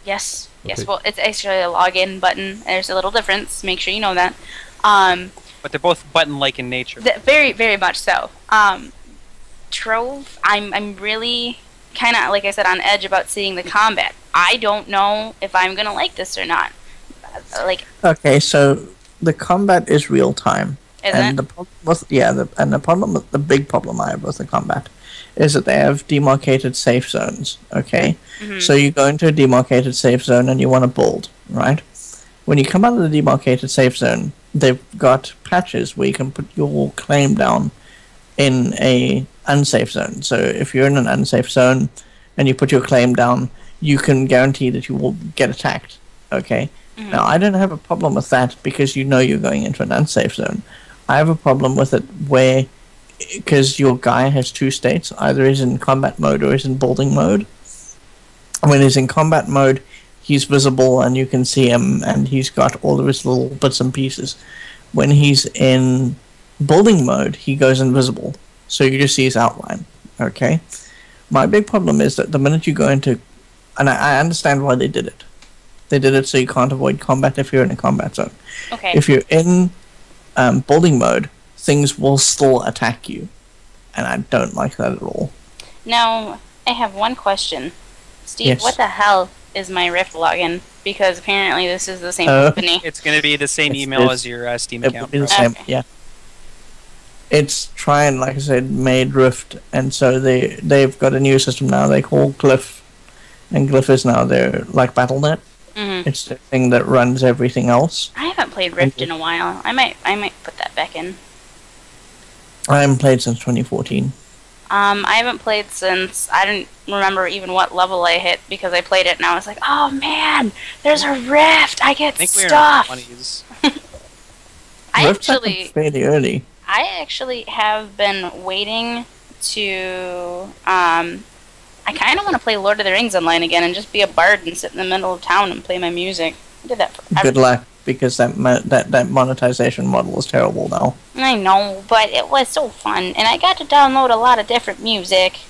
Yes. Okay. Yes. Well, it's actually a login button. There's a little difference. Make sure you know that. But they're both button-like in nature. Very, very much so. Trove, I'm really kind of, like I said, on edge about seeing the combat. I don't know if I'm gonna like this or not. Okay, so the combat is real time. Isn't it? The big problem I have with the combat is that they have demarcated safe zones, okay? Mm-hmm. So you go into a demarcated safe zone and you want to build, right? When you come out of the demarcated safe zone, they've got patches where you can put your claim down in a unsafe zone. So if you're in an unsafe zone and you put your claim down, you can guarantee that you will get attacked, okay? Mm-hmm. Now, I don't have a problem with that because you know you're going into an unsafe zone. I have a problem with it where, because your guy has two states, either he's in combat mode or he's in building mode. When he's in combat mode, he's visible and you can see him and he's got all of his little bits and pieces. When he's in building mode, he goes invisible, so you just see his outline, okay? My big problem is that the minute you go into, and I understand why they did it. They did it so you can't avoid combat if you're in a combat zone. Okay. If you're in building mode, things will still attack you, and I don't like that at all. Now, I have one question. Steve, Yes. What the hell is my Rift login? Because apparently this is the same company. It's going to be the same email as your Steam It account. will be the probably. same, yeah. It's trying, like I said, made Rift, and so they've got a new system now they call Glyph, and Glyph is now their, like, BattleNet. Mm-hmm. It's the thing that runs everything else. I haven't played Rift in a while. I might put that back in. I haven't played since 2014. I haven't played since, I don't remember even what level I hit because I played it and I was like, oh man, there's a Rift, I get I think stuff. we're in our 20s. Rift happened fairly early. I actually have been waiting to, I kind of want to play Lord of the Rings online again and just be a bard and sit in the middle of town and play my music. I did that forever. Good luck, because that monetization model is terrible now. I know, but it was so fun, and I got to download a lot of different music.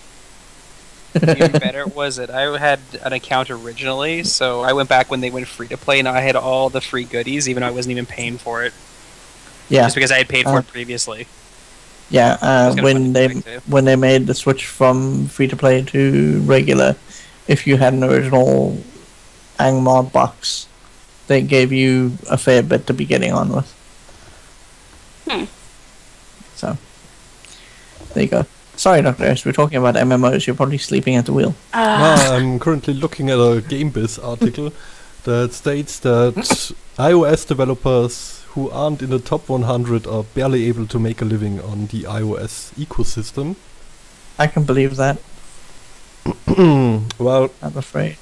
Even better was it. I had an account originally, so I went back when they went free to play, and I had all the free goodies, even though I wasn't even paying for it. Yeah. Just because I had paid for it previously. Yeah, when they made the switch from free to play to regular, if you had an original Angmar box, they gave you a fair bit to be getting on with. So, there you go. Sorry, Dr. S, we're talking about MMOs. You're probably sleeping at the wheel. I'm currently looking at a GameBiz article that states that iOS developers who aren't in the top 100 are barely able to make a living on the iOS ecosystem. I can believe that. Well, I'm afraid.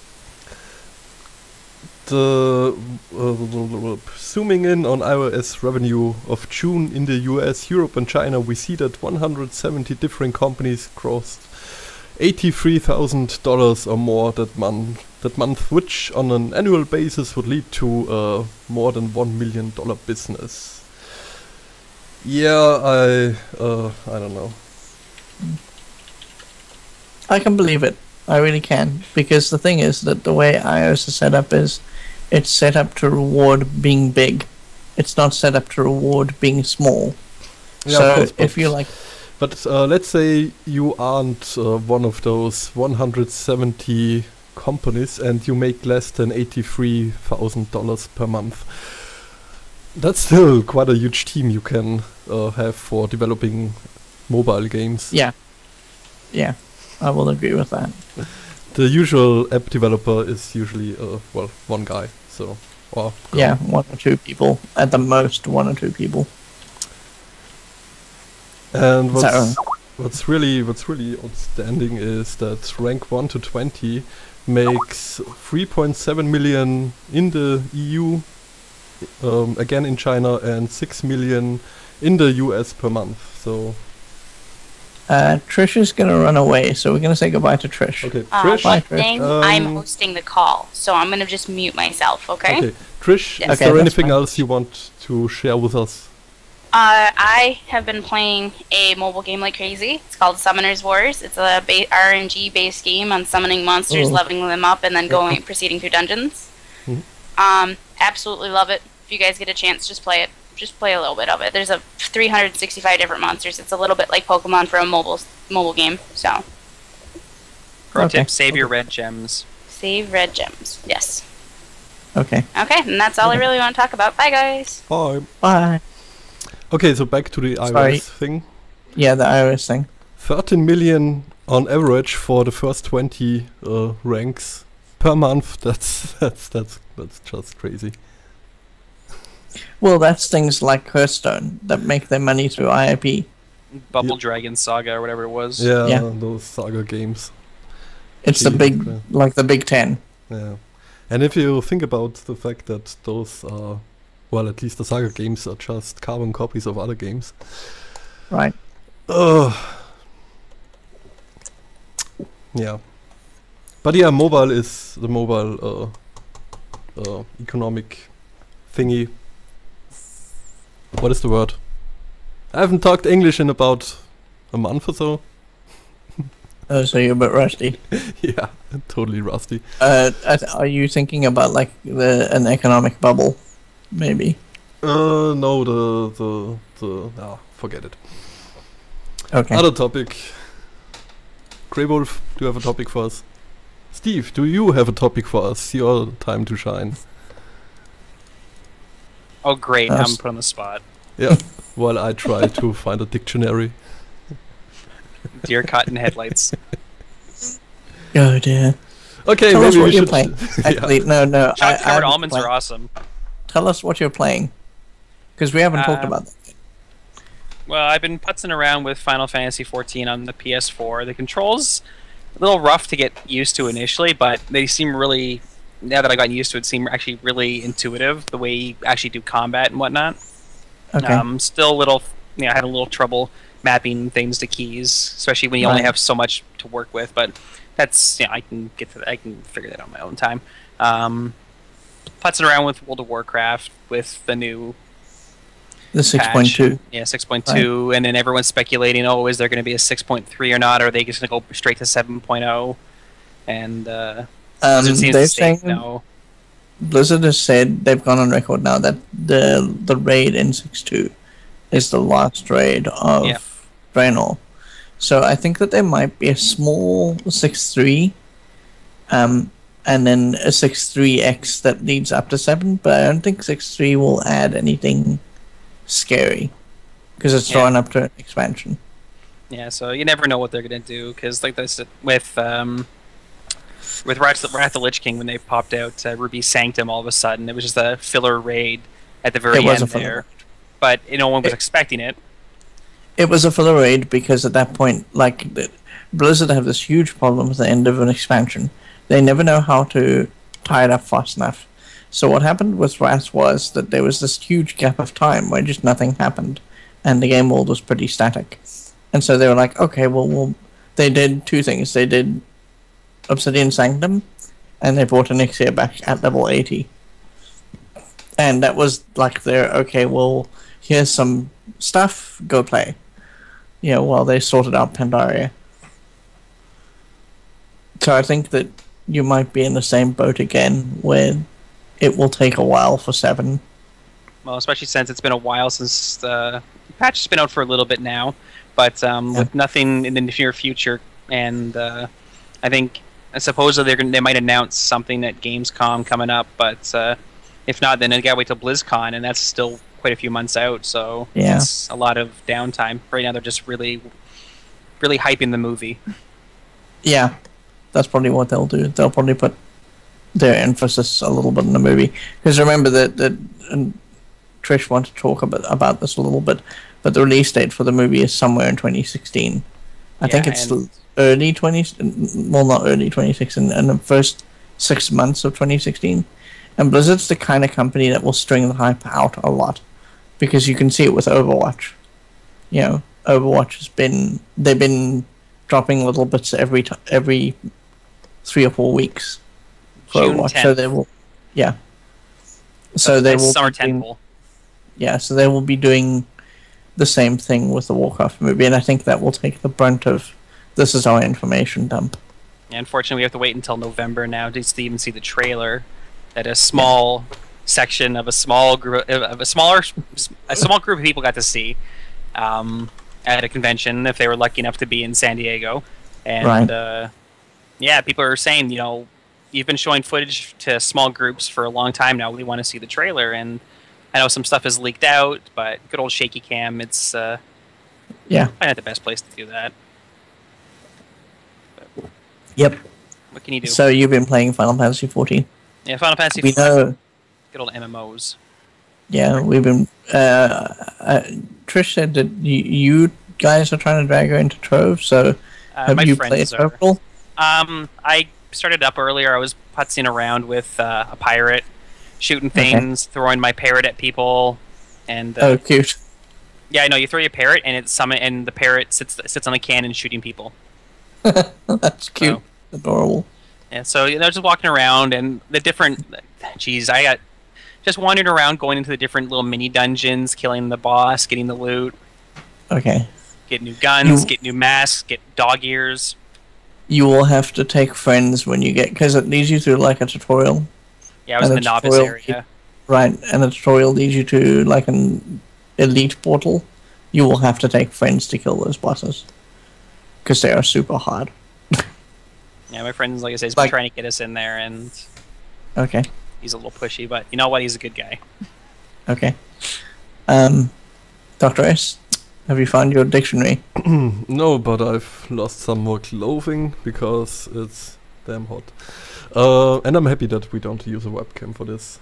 Zooming in on iOS revenue of June in the US, Europe and China, we see that 170 different companies crossed $83,000 or more that month, which on an annual basis would lead to more than $1 million business. Yeah, I don't know. I can believe it. I really can. Because the thing is that the way iOS is set up is it's set up to reward being big. It's not set up to reward being small. Yeah, so of course, if you like... But let's say you aren't one of those 170 companies and you make less than $83,000 per month. That's still quite a huge team you can have for developing mobile games. Yeah. Yeah, I will agree with that. The usual app developer is usually, one guy. So, yeah, one or two people. At the most, one or two people. And what's really outstanding is that rank 1 to 20 makes 3.7 million in the EU, again in China, and 6 million in the US per month. So Trish is gonna run away, so we're gonna say goodbye to Trish. Okay, Trish. Bye, Trish. I'm hosting the call, so I'm gonna just mute myself. Okay. Trish, Yes. is there anything else you want to share with us? I have been playing a mobile game like crazy. It's called Summoner's Wars. It's a RNG-based game on summoning monsters, leveling them up, and then proceeding through dungeons. Absolutely love it. If you guys get a chance, just play it. Just play a little bit of it. There's 365 different monsters. It's a little bit like Pokemon for a mobile game. So. Pro tip: save your red gems. Save red gems. Yes. Okay. Okay, and that's all I really want to talk about. Bye, guys. Bye. Bye. Okay, so back to the iOS thing. Yeah, the iOS thing. 13 million on average for the first 20 ranks per month. That's just crazy. Well, that's things like Hearthstone that make their money through IIP. Bubble Dragon Saga or whatever it was. Yeah, those saga games. It's the Big Ten. Yeah, and if you think about the fact that those are, well, at least the saga games are just carbon copies of other games. Right. Yeah. But yeah, mobile is the mobile economic thingy. What is the word? I haven't talked English in about a month or so. Oh, so you're a bit rusty. Yeah, totally rusty. Are you thinking about like an economic bubble, maybe? No, forget it. Okay. Other topic. Greywolfe, do you have a topic for us? Steve, do you have a topic for us? Your time to shine. Oh, great. I'm put on the spot. Yeah, while I try to find a dictionary. Deer caught in headlights. Oh, dear. Okay, Tell us maybe what we you're should... playing. Actually, no. Chocolate almonds are awesome. Tell us what you're playing. Because we haven't talked about that. Well, I've been putzing around with Final Fantasy XIV on the PS4. The controls a little rough to get used to initially, but they seem really, now that I've gotten used to it, seem actually really intuitive, the way you actually do combat and whatnot. Okay. Still a little, I had a little trouble mapping things to keys, especially when you only have so much to work with, but that's, I can get to that, I can figure that out on my own time. Putzing around with World of Warcraft with the new the 6.2. Yeah, 6.2, right. And then everyone's speculating, is there going to be a 6.3 or not? Or are they just going to go straight to 7.0? And they're saying no. Blizzard has said they've gone on record now that the raid in 6.2 is the last raid of Draenor. So I think that there might be a small 6.3, and then a 6.3x that leads up to 7, but I don't think 6.3 will add anything scary because it's drawn up to an expansion. Yeah, so you never know what they're going to do, because like this with Wrath of the Lich King, when they popped out Ruby Sanctum all of a sudden, it was just a filler raid, at the very It was end a filler there, raid. but no one was expecting it. It was a filler raid because at that point, Blizzard have this huge problem with the end of an expansion. They never know how to tie it up fast enough. So what happened with Wrath was that there was this huge gap of time where just nothing happened, and the game world was pretty static. And so they were like, okay, well, they did two things. They did Obsidian Sanctum, and they brought Elixir back at level 80. And that was like their, okay, well, here's some stuff, go play. While they sorted out Pandaria. So I think that you might be in the same boat again, where it will take a while for 7. Well, especially since it's been a while since the patch has been out for a little bit now, but with nothing in the near future, and I think supposedly they might announce something at Gamescom coming up, but if not, then they gotta wait till BlizzCon, and that's still quite a few months out. So it's a lot of downtime right now. They're just really, really hyping the movie. Yeah, that's probably what they'll do. They'll probably put their emphasis a little bit in the movie, because remember that and Trish wanted to talk about this a little bit, but the release date for the movie is somewhere in 2016. I think it's early 20. Well, not early 2016, in the first 6 months of 2016. And Blizzard's the kind of company that will string the hype out a lot, because you can see it with Overwatch. Overwatch they've been dropping little bits every 3 or 4 weeks for June Overwatch. 10th. So they will, yeah. So they will summer be doing, tentpole. yeah. So they will be doing the same thing with the Warcraft movie, and I think that will take the brunt of this is our information dump. Yeah, unfortunately, we have to wait until November now to even see the trailer. That a small section of a small group of a small group of people got to see at a convention, if they were lucky enough to be in San Diego. And yeah, people are saying, you've been showing footage to small groups for a long time now. We want to see the trailer, and I know some stuff is leaked out, but good old shaky cam, it's probably not the best place to do that. But Yep. what can you do? So you've been playing Final Fantasy 14. Yeah, Final Fantasy. We know. Good old MMOs. Yeah, we've been. Trish said that you guys are trying to drag her into Trove. So have My you friends played are. Trove? I started up earlier. I was putzing around with a pirate, shooting things, throwing my parrot at people, and Oh, cute. yeah, I know. You throw your parrot, and and the parrot sits on a cannon shooting people. That's cute. So, Adorable. yeah, so just walking around and the different. I got just wandering around, going into the different little mini dungeons, killing the boss, getting the loot, Okay. get new guns, get new masks, get dog ears. You will have to take friends when you get, because it leads you through like a tutorial. Yeah, I was And in the the novice tutorial- area. Right, and the tutorial leads you to like an elite portal. You will have to take friends to kill those bosses, because they are super hard. Yeah, my friend, like I said, has been Like- trying to get us in there, and Okay, he's a little pushy, but you know what? He's a good guy. okay. Dr. S, have you found your dictionary? No, but I've lost some more clothing because it's damn hot. And I'm happy that we don't use a webcam for this.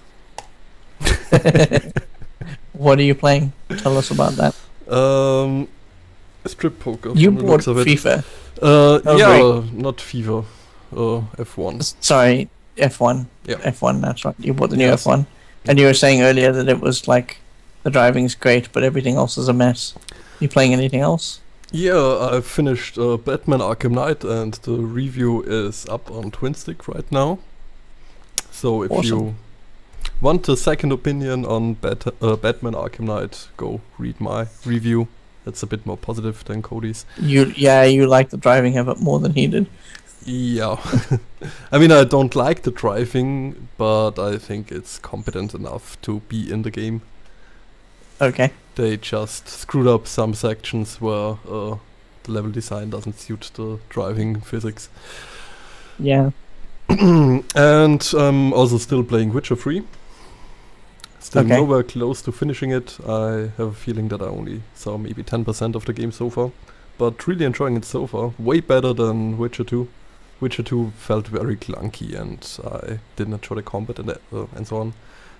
What are you playing? Tell us about that. Strip poker. You from the bought looks of it. FIFA. Yeah, not FIFA. F1. Sorry, F1. Yeah. F1, that's right. You bought the new Yes. F1. And you were saying earlier that it was like, the driving's great, but everything else is a mess. You playing anything else? Yeah, I finished Batman Arkham Knight, and the review is up on Twinstiq right now. So if you want a second opinion on Batman Arkham Knight, go read my review. That's a bit more positive than Cody's. You like the driving a bit more than he did. Yeah. I mean, I don't like the driving, but I think it's competent enough to be in the game. Okay. They just screwed up some sections where the level design doesn't suit the driving physics. Yeah. And I'm also still playing Witcher 3. Still Okay. nowhere close to finishing it. I have a feeling that I only saw maybe 10% of the game so far. But really enjoying it so far. Way better than Witcher 2. Witcher 2 felt very clunky, and I didn't enjoy the combat and so on.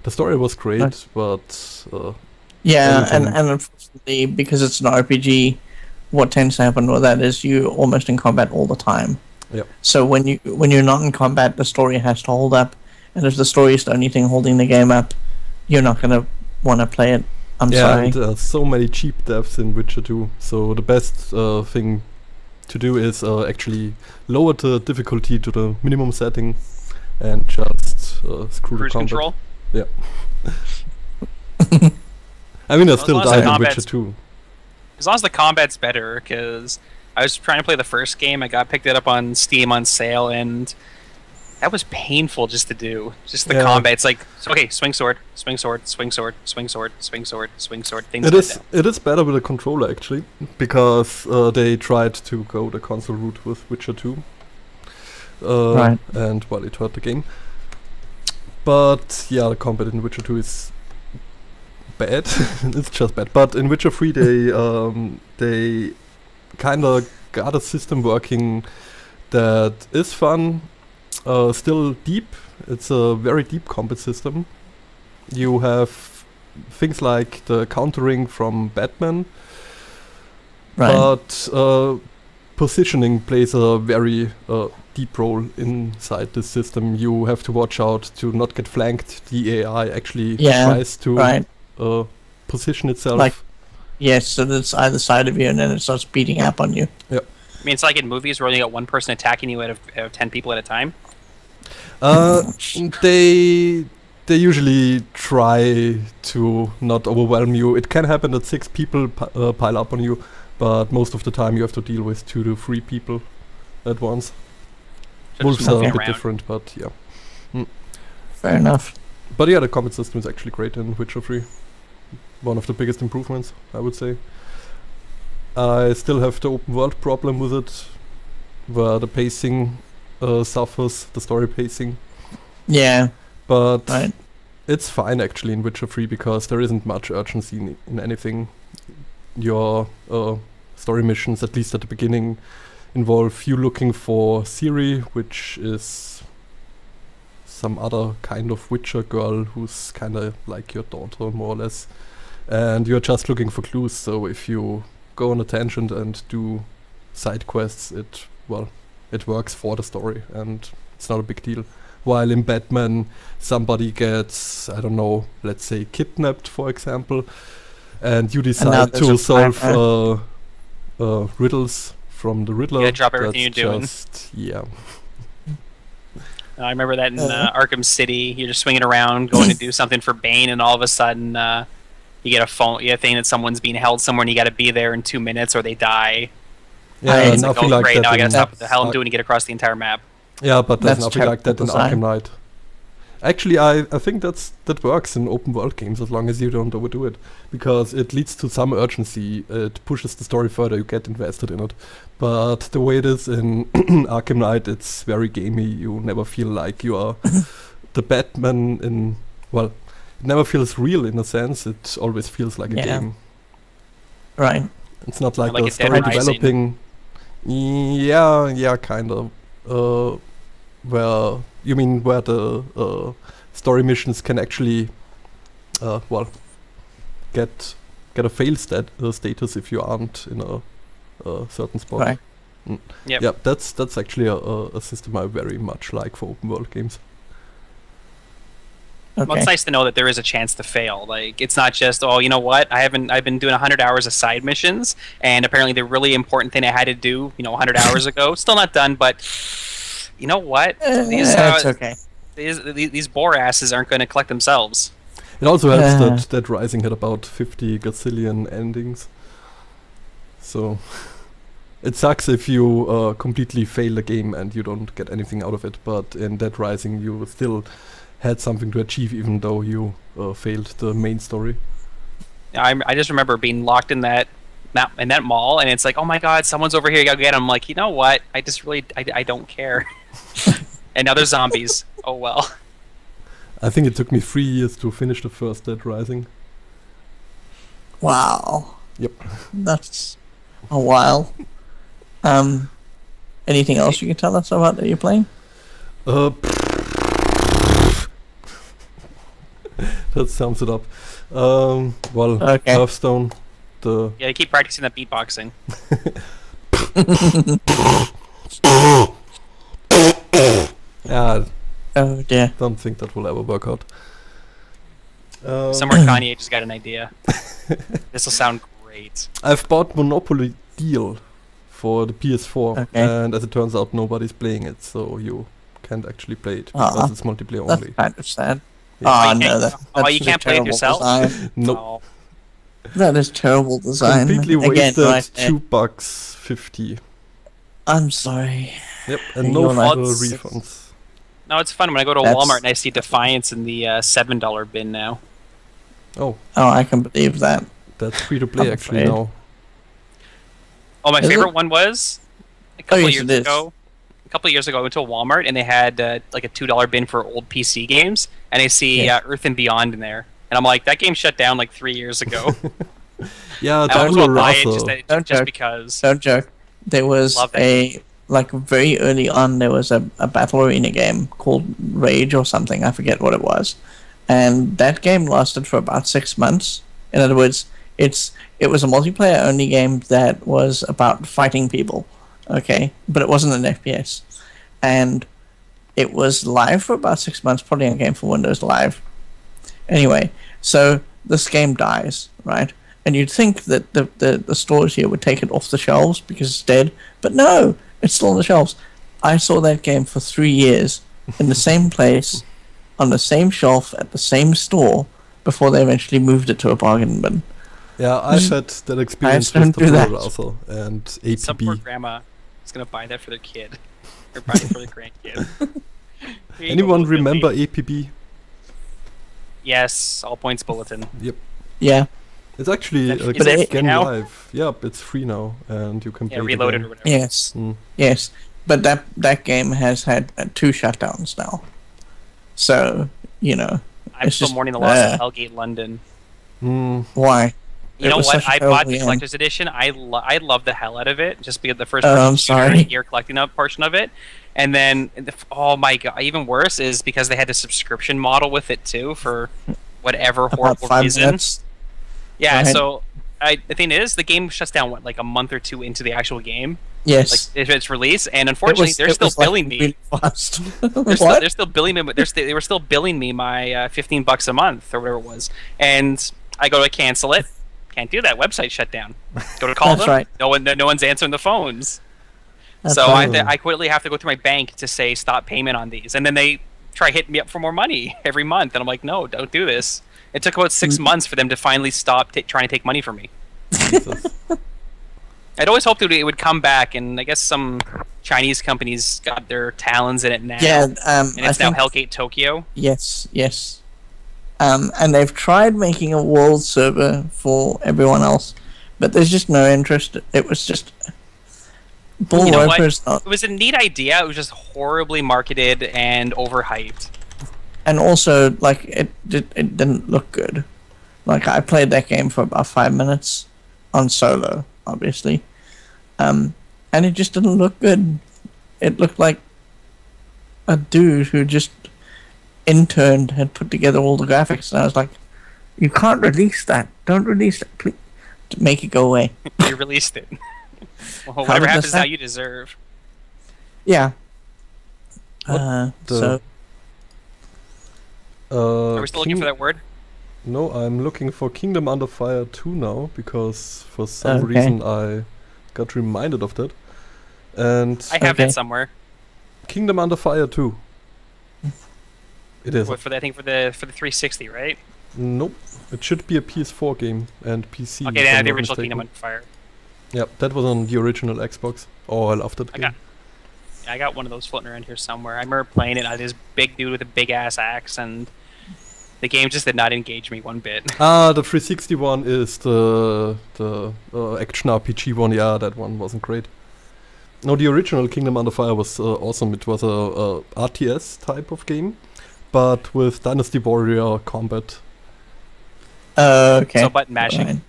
The story was great, Right. but Yeah, anything- and unfortunately, because it's an RPG, what tends to happen with that is you're almost in combat all the time. Yep. So when you're not in combat, the story has to hold up, and if the story is the only thing holding the game up, you're not gonna want to play it. I'm yeah, sorry. and so many cheap deaths in Witcher 2. So the best thing to do is actually lower the difficulty to the minimum setting and just screw Cruise the combat. control. Yeah. I mean, I As still long as the died in combat's- Witcher 2. As long as the combat's better, because I was trying to play the first game, I picked it up on Steam on sale, and that was painful just to do. Just the Yeah. combat. It's like, okay, swing sword, swing sword, swing sword, swing sword, swing sword, swing sword. Things It like is it is better with a controller actually, because they tried to go the console route with Witcher 2. Right. And well, it hurt the game. But yeah, the combat in Witcher 2 is bad. It's just bad. But in Witcher 3 they kind of got a system working that is fun, still deep. It's a very deep combat system. You have things like the countering from Batman, Right. but positioning plays a very deep role inside this system. You have to watch out to not get flanked. The AI actually Yeah, tries to right. position itself. Like- Yes, so that's either side of you, and then it starts beating up on you. I mean, it's like in movies where you only got one person attacking you out of 10 people at a time. They usually try to not overwhelm you. It can happen that 6 people pile up on you, but most of the time you have to deal with 2 to 3 people at once. So Wolves just are moving a bit around. different, but yeah. Fair enough. But yeah, the combat system is actually great in Witcher 3. One of the biggest improvements, I would say. I still have the open world problem with it, where the pacing suffers, the story pacing. Yeah, But right. it's fine actually in Witcher 3 because there isn't much urgency in anything. Your story missions, at least at the beginning, involve you looking for Ciri, which is some other kind of Witcher girl who's kind of like your daughter, more or less. And you're just looking for clues, so if you go on a tangent and do side quests, it works for the story, and it's not a big deal. While in Batman, somebody gets, I don't know, let's say kidnapped, for example, and you now decide there's to a solve riddles from the Riddler. Yeah, drop everything that's you're doing. just- Yeah. I remember that in Arkham City. You're just swinging around, going to do something for Bane, and all of a sudden, you get you get a thing that someone's being held somewhere, and you got to be there in 2 minutes, or they die. Yeah, Right. It's like, nothing oh like great, that. now I got to in stop what the hell I'm Ar- doing to get across the entire map. Yeah, but there's That's nothing like that in terrible Arkham design. Knight. Actually, I think that works in open world games as long as you don't overdo it, because it leads to some urgency. It pushes the story further. You get invested in it. But the way it is in Arkham Knight, it's very gamey. You never feel like you are the Batman in. Well, it never feels real in a sense. It always feels like a Yeah. game. Right. It's not like Like a a Dead story Rising. developing. Yeah, kind of. Where you mean where the story missions can actually, get a fail status if you aren't in a certain spot. Right. Yep. Yeah, that's actually a system I very much like for open world games. Okay. Well, it's nice to know that there is a chance to fail. Like, it's not just, oh, you know what? I've been doing 100 hours of side missions, and apparently the really important thing I had to do, 100 hours ago, still not done. But you know what? It's okay. These bore asses aren't going to collect themselves. It also helps Yeah. that Rising had about 50 gazillion endings. So it sucks if you completely fail the game and you don't get anything out of it. But in Dead Rising, you still had something to achieve, even though you failed the main story. I just remember being locked in that mall, and it's like, oh my god, someone's over here, I gotta get him. I'm like, you know what? I just really, I don't care. And now there's zombies. Oh well. I think it took me 3 years to finish the first Dead Rising. Wow. Yep. That's a while. Anything else you can tell us about that you're playing? That sums it up. Well, Okay. Hearthstone, the Yeah, you keep practicing that beatboxing. I Oh dear. don't think that will ever work out. Somewhere Kanye just got an idea. This will sound great. I've bought Monopoly Deal for the PS4, Okay. and as it turns out, nobody's playing it, so you can't actually play it Aw. because it's multiplayer That's only. kind of sad. Yeah. Oh you no, can't- that's oh, you a can't play it terrible yourself? design. Nope. Oh, That is terrible design. Completely Again, wasted right there. $2.50. I'm sorry. Yep, And and no you're like- further refunds. no, it's fun when I go to That's- Walmart and I see Defiance in the $7 bin now. Oh, Oh, I can believe that. that's free to play I'm actually afraid. now. Oh, my Is favorite it? one was a couple yes, years it is. ago. A couple of years ago, I went to a Walmart and they had like a $2 bin for old PC games, and I see Yeah. Earth and Beyond in there, and I'm like, that game shut down like 3 years ago. Yeah, I Tabula always want to buy it Rasa. Don't just joke. because. Don't joke. There was Love that a like very early on. There was a battle arena game called Rage or something. I forget what it was, and that game lasted for about 6 months. In other words, it was a multiplayer only game that was about fighting people. Okay, but it wasn't an FPS, and it was live for about 6 months. Probably a game for Windows Live. Anyway, so this game dies, right? And you'd think that the stores here would take it off the shelves because it's dead, but no, it's still on the shelves. I saw that game for 3 years in the same place, on the same shelf at the same store before they eventually moved it to a bargain bin. Yeah, I've had that experience don't with do Tabula that. Rasa and Some poor APB. grandma is gonna buy that for their kid, or buy it for their grandkid. Here you go, Anyone little remember Billy. APB? Yes, All Points Bulletin. Yeah, It's actually That's- a is it game now? live. Yep, it's free now, and you can Yeah, play Reloaded the or whatever. yes, game. yes. But that game has had 2 shutdowns now. So, you know, I'm It's still just- mourning the loss of Hellgate London. why? You It know was what? such a I bought terrible the game. collector's edition. I love the hell out of it. Just because the first Oh, I'm person shooter sorry. gear collecting up portion of it, and then oh my god, even worse is because they had the subscription model with it too for whatever About horrible 5 reason. minutes. Yeah, Right. so the thing is, the game shuts down what, like a month or two into the actual game, Yes. like if it's released, and unfortunately, they're still billing me. Really fast. They're still billing me. They were still billing me my $15 a month or whatever it was, and I go to cancel it. Can't do that. Website shut down. Go to call That's them. right. No one's answering the phones. That's So right. I quickly have to go through my bank to say stop payment on these, and then they try hitting me up for more money every month, and I'm like, no, don't do this. It took about 6 months for them to finally stop trying to take money from me. Jesus. I'd always hoped it would come back, and I guess some Chinese companies got their talons in it now. Yeah, and I it's now think, Hellgate Tokyo. Yes, yes. And they've tried making a world server for everyone else, but there's just no interest. It was just Bull You know what? Roper's not, It was a neat idea. It was just horribly marketed and overhyped. and also like it didn't look good. Like I played that game for about 5 minutes on solo, obviously, and it just didn't look good. It looked like a dude who just interned had put together all the graphics, and I was like, "You can't release that. Don't release it, please. Make it go away." You released it. Well, whatever did happens this now, happen? you deserve. Yeah. the- So Are we still looking for that word? No, I'm looking for Kingdom Under Fire 2 now, because for some Okay. reason I got reminded of that. And I have Okay. that somewhere. Kingdom Under Fire 2. It is. What, for the, I think for the 360, right? Nope. It should be a PS4 game and PC. Okay, if then I'm the not original mistaken. Kingdom Under Fire. Yep, that was on the original Xbox. Oh, I loved that I game. I got one of those floating around here somewhere. I remember playing it. I had this big dude with a big ass axe, and the game just did not engage me one bit. Ah, the 360 one is the action RPG one. Yeah, that one wasn't great. No, the original Kingdom Under Fire was awesome. It was a RTS type of game, but with Dynasty Warrior combat. okay. So button mashing. Fine.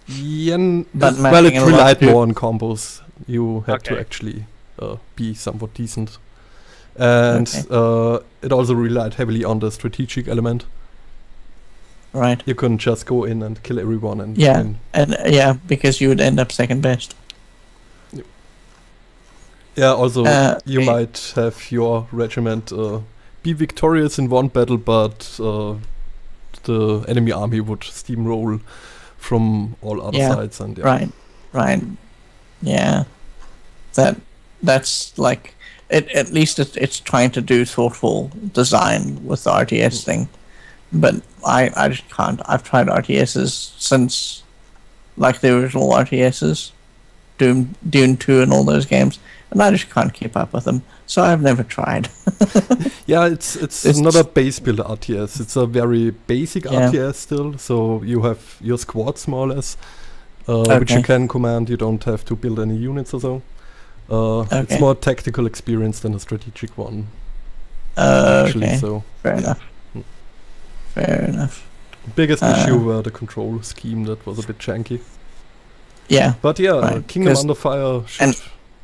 Yeah, Button well, mashing it and a lot relied to- more on combos. You had to Okay. actually be somewhat decent. And Okay. it also relied heavily on the strategic element. Right. You couldn't just go in and kill everyone and Yeah, win. and because you would end up second best. Yeah, also you okay. might have your regiment be victorious in one battle, but the enemy army would steamroll from all other sides. And Right. Yeah. That's like it. At least it's trying to do thoughtful design with the RTS thing, but I just can't. I've tried RTSs since like the original RTSs, Doom 2 and all those games, and I just can't keep up with them. So I've never tried. Yeah, it's not a base build RTS. It's a very basic RTS still. So you have your squads more or less, which you can command. You don't have to build any units or so. It's more tactical experience than a strategic one. Actually, okay. so Fair enough. Fair enough. Biggest issue were the control scheme that was a bit janky. Yeah. But yeah, right. Kingdom Under Fire should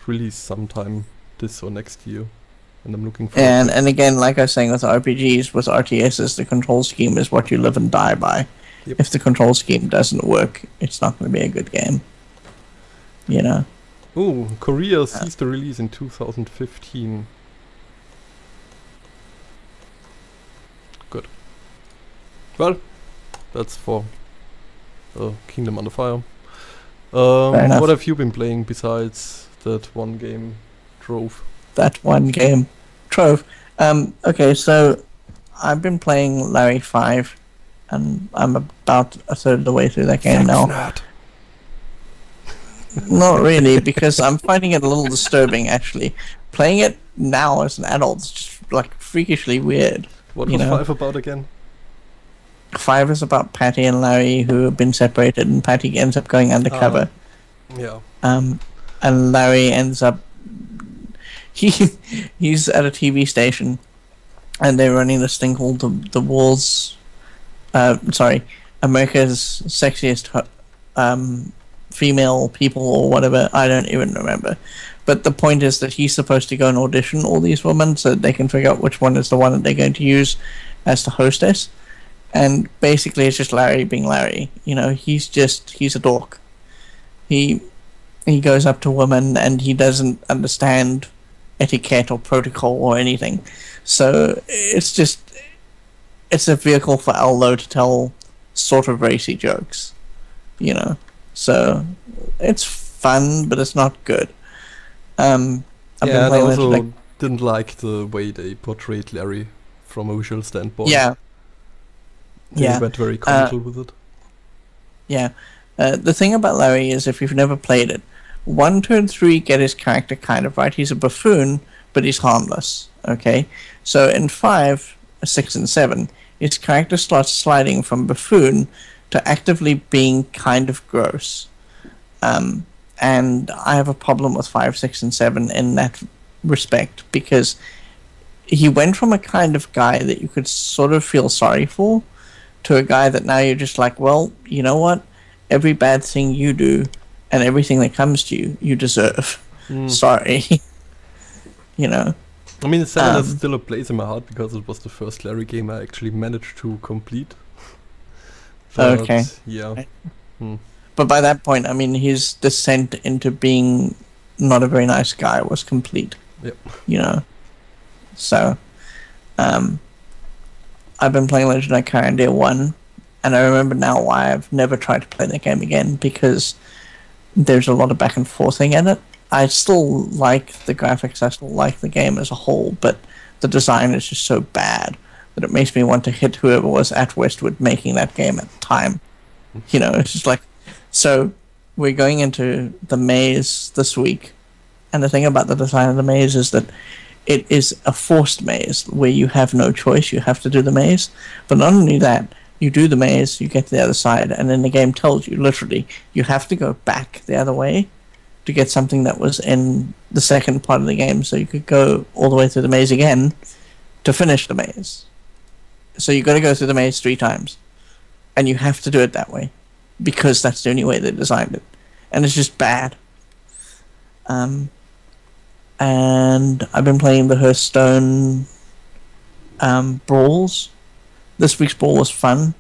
release sometime this or next year, and I'm looking forward. And again, like I was saying with RPGs, with RTSs, the control scheme is what you live and die by. Yep. If the control scheme doesn't work, it's not going to be a good game. You know. Ooh, Korea sees the release in 2015. Good. Well, that's for Kingdom Under Fire. What have you been playing besides that one game, Trove? That one game, Trove. Okay, so I've been playing Larry 5, and I'm about a third of the way through that game now. Nerd. Not really, because I'm finding it a little disturbing, actually. Playing it now as an adult is just, like, freakishly weird. What was 5 about again? 5 is about Patty and Larry, who have been separated, and Patty ends up going undercover. Yeah. And Larry ends up... He's at a TV station, and they're running this thing called the World's... America's Sexiest... female people or whatever, I don't even remember. But the point is that he's supposed to go and audition all these women so that they can figure out which one is the one that they're going to use as the hostess. And basically it's just Larry being Larry. You know, he's a dork. He goes up to women and he doesn't understand etiquette or protocol or anything. So it's a vehicle for Aldo to tell sort of racy jokes, you know. So it's fun, but it's not good. I also didn't like the way they portrayed Larry from a visual standpoint. Yeah. They went very comical with it. Yeah. The thing about Larry is, if you've never played it, 1, 2, and 3 get his character kind of right. He's a buffoon, but he's harmless. Okay? So in 5, 6, and 7, his character starts sliding from buffoon to actively being kind of gross. And I have a problem with 5, 6, and 7 in that respect, because he went from a kind of guy that you could sort of feel sorry for to a guy that now you're just like, well, you know what? Every bad thing you do and everything that comes to you, you deserve. Sorry. You know? I mean, 7 has still a place in my heart because it was the first Larry game I actually managed to complete. But, okay. Yeah. But by that point, I mean, his descent into being not a very nice guy was complete. Yep. You know? So, I've been playing Legend of Kyrandir 1, and I remember now why I've never tried to play that game again, because there's a lot of back and forthing in it. I still like the graphics, I still like the game as a whole, but the design is just so bad that it makes me want to hit whoever was at Westwood making that game at the time. You know, it's just like... So, we're going into the maze this week, and the thing about the design of the maze is that it is a forced maze where you have no choice, you have to do the maze. But not only that, you do the maze, you get to the other side, and then the game tells you, literally, you have to go back the other way to get something that was in the second part of the game, so you could go all the way through the maze again to finish the maze. So you've got to go through the maze 3 times, and you have to do it that way, because that's the only way they designed it. And it's just bad. And I've been playing the Hearthstone brawls. This week's brawl was fun.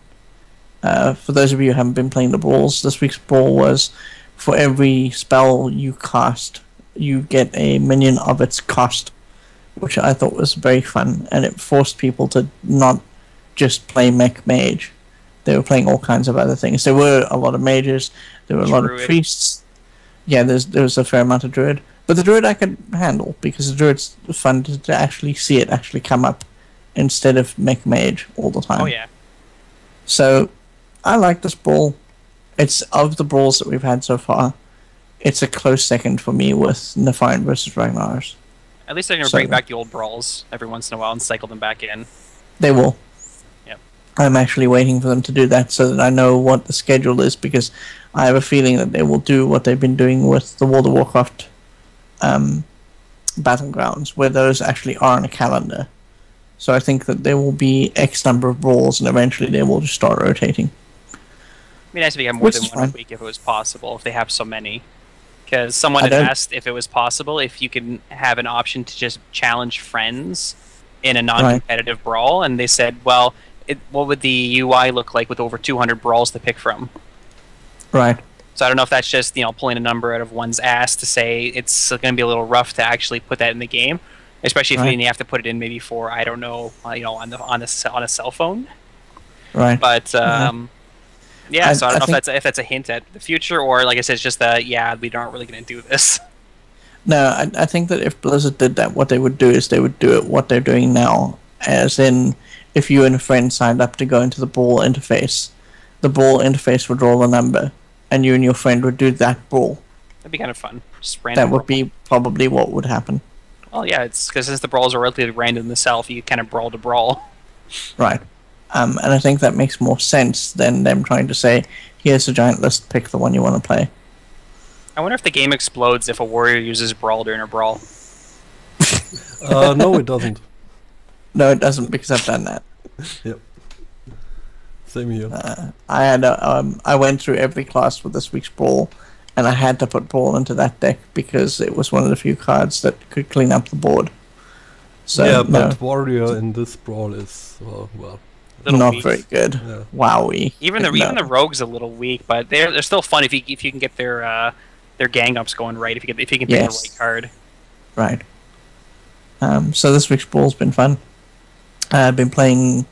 For those of you who haven't been playing the brawls, this week's brawl was for every spell you cast, you get a minion of its cost, which I thought was very fun, and it forced people to not just play mech mage. They were playing all kinds of other things. There were a lot of mages, there were a lot of priests. Yeah, there was a fair amount of druid. But the druid I could handle, because the druid's fun to actually see it actually come up instead of mech mage all the time. Oh, yeah. So, I like this brawl. It's, of the brawls that we've had so far, it's a close second for me with Nefarian versus Ragnar's. At least they're going to bring back the old brawls every once in a while and cycle them back in. They will. Yep. I'm actually waiting for them to do that so that I know what the schedule is, because I have a feeling that they will do what they've been doing with the World of Warcraft Battlegrounds, where those actually are on a calendar. So I think that there will be X number of brawls, and eventually they will just start rotating. It'd be nice if we had more than one a week if it was possible, if they have so many. Because someone had asked if it was possible, if you can have an option to just challenge friends in a non-competitive brawl, and they said, well, what would the UI look like with over 200 brawls to pick from? Right. So I don't know if that's just, pulling a number out of one's ass to say it's going to be a little rough to actually put that in the game, especially if you have to put it in maybe for, I don't know, on a cell phone. Right. But yeah, so I don't know if that's a hint at the future, or like I said, it's just that we aren't really going to do this. No, I think that if Blizzard did that, what they would do is they would do it what they're doing now, as in, if you and a friend signed up to go into the brawl interface, the brawl interface would roll a number, and you and your friend would do that brawl. That'd be kind of fun. Just random. That would be probably what would happen. Well, yeah, it's because since the brawls are relatively random themselves, you kind of brawl to brawl. Right. And I think that makes more sense than them trying to say, here's a giant list, pick the one you want to play. I wonder if the game explodes if a warrior uses brawl during a brawl. No, it doesn't. No, it doesn't, because I've done that. Yep. Same here. I went through every class for this week's brawl, and I had to put brawl into that deck because it was one of the few cards that could clean up the board. So, yeah, but warrior in this brawl is not weak. very good. Yeah. Wowie. Even the rogue's a little weak, but they're still fun if you can get their gang ups going right. If you can pick the right card. Right. So this week's brawl's been fun. I've been playing.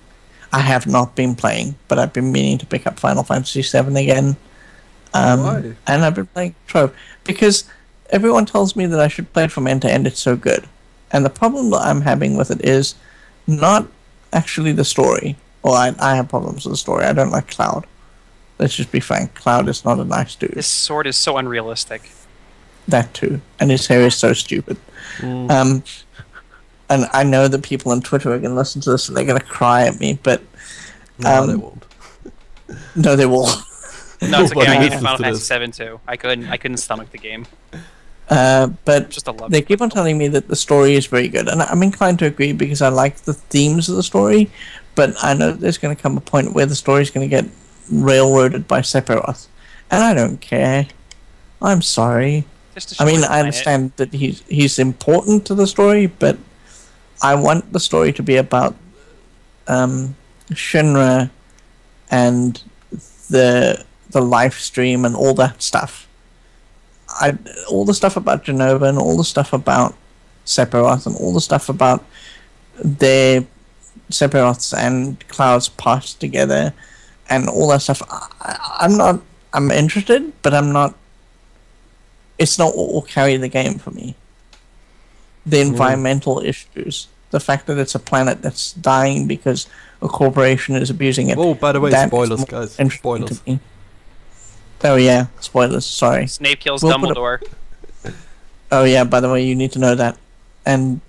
I have not been playing, but I've been meaning to pick up Final Fantasy VII again. Why? And I've been playing Trove because everyone tells me that I should play it from end to end. It's so good. And the problem that I'm having with it is not actually the story. Well, I have problems with the story. I don't like Cloud. Let's just be frank. Cloud is not a nice dude. This sword is so unrealistic. That too. And his hair is so stupid. And I know that people on Twitter are going to listen to this and they're going to cry at me, but... No, they won't. No, they will. No, it's okay. I hate listens Final to Fantasy this. VII too. I couldn't stomach the game. But Just a love. they keep on telling me that the story is very good, and I'm inclined to agree because I like the themes of the story, but I know there's going to come a point where the story is going to get railroaded by Sephiroth, and I don't care. I'm sorry. I mean, I understand that he's important to the story, but I want the story to be about Shinra and the live stream and all that stuff. All the stuff about Genova and all the stuff about Sephiroth and all the stuff about their Sephiroth's and Cloud's parts together and all that stuff. I'm interested, but I'm not. It's not what will carry the game for me. The environmental issues, the fact that it's a planet that's dying because a corporation is abusing it. Oh, by the way, spoilers, guys. Spoilers. Oh yeah, spoilers. Sorry. Snape kills Dumbledore. Oh yeah, by the way, you need to know that. And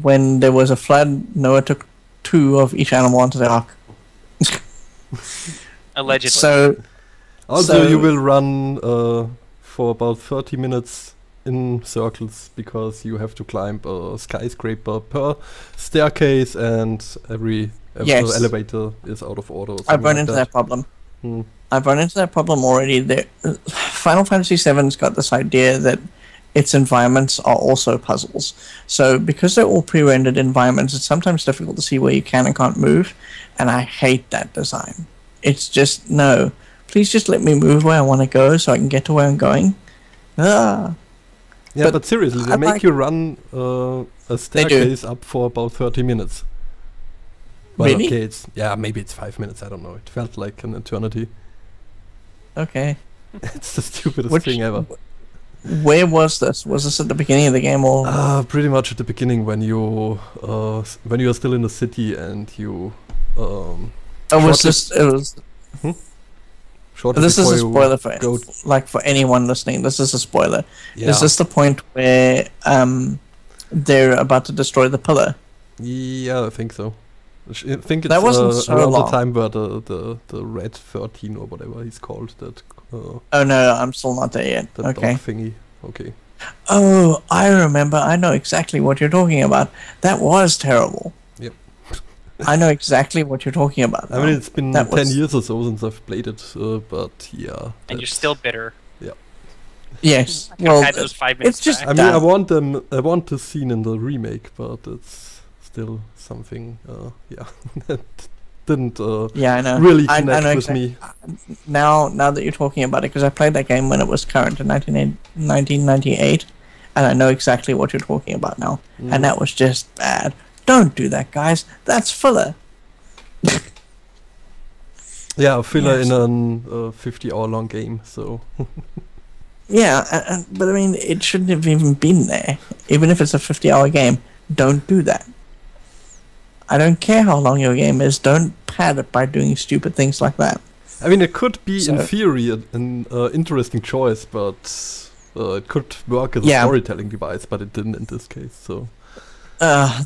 when there was a flood, Noah took 2 of each animal onto the ark. Allegedly. Also, you will run for about 30 minutes in circles because you have to climb a skyscraper per staircase, and every elevator is out of order. I've run into that problem. I've run into that problem already. Final Fantasy VII's got this idea that its environments are also puzzles. So because they're all pre-rendered environments, it's sometimes difficult to see where you can and can't move, and I hate that design. It's just, no. Please just let me move where I want to go so I can get to where I'm going. Ah. Yeah, but seriously, they make you run a staircase up for about 30 minutes. Well, Really? okay, maybe it's 5 minutes, I don't know. It felt like an eternity. Okay. It's the stupidest thing ever. Where was this? Was this at the beginning of the game or? Pretty much at the beginning when you are still in the city and you. Was this? It was. This is a spoiler for anyone listening. This is a spoiler. Yeah. Is this the point where they're about to destroy the pillar? Yeah, I think so. I think it's that wasn't so around long. the time where the Red 13 or whatever he's called that. Oh no, I'm still not there yet. That Okay. dog thingy. Okay. Oh, I remember. I know exactly what you're talking about. That was terrible. Yep. I know exactly what you're talking about. I mean, it's been That 10 was- years or so since I've played it, but yeah. And you're still bitter. Yes. I Well, had those 5 minutes it's just. back. I mean, I Done. want the scene in the remake, but it's still something. Yeah, that didn't Yeah, I know. really I connect know with me. Now that you're talking about it, because I played that game when it was current in 1998, and I know exactly what you're talking about now. And that was just bad. Don't do that, guys. That's filler. Yeah, a filler Yes. in a 50-hour-long game. So Yeah, but I mean, it shouldn't have even been there. Even if it's a 50-hour game, don't do that. I don't care how long your game is. Don't pad it by doing stupid things like that. I mean, it could be in So- theory an interesting choice, but it could work as a Yeah. storytelling device, but it didn't in this case. So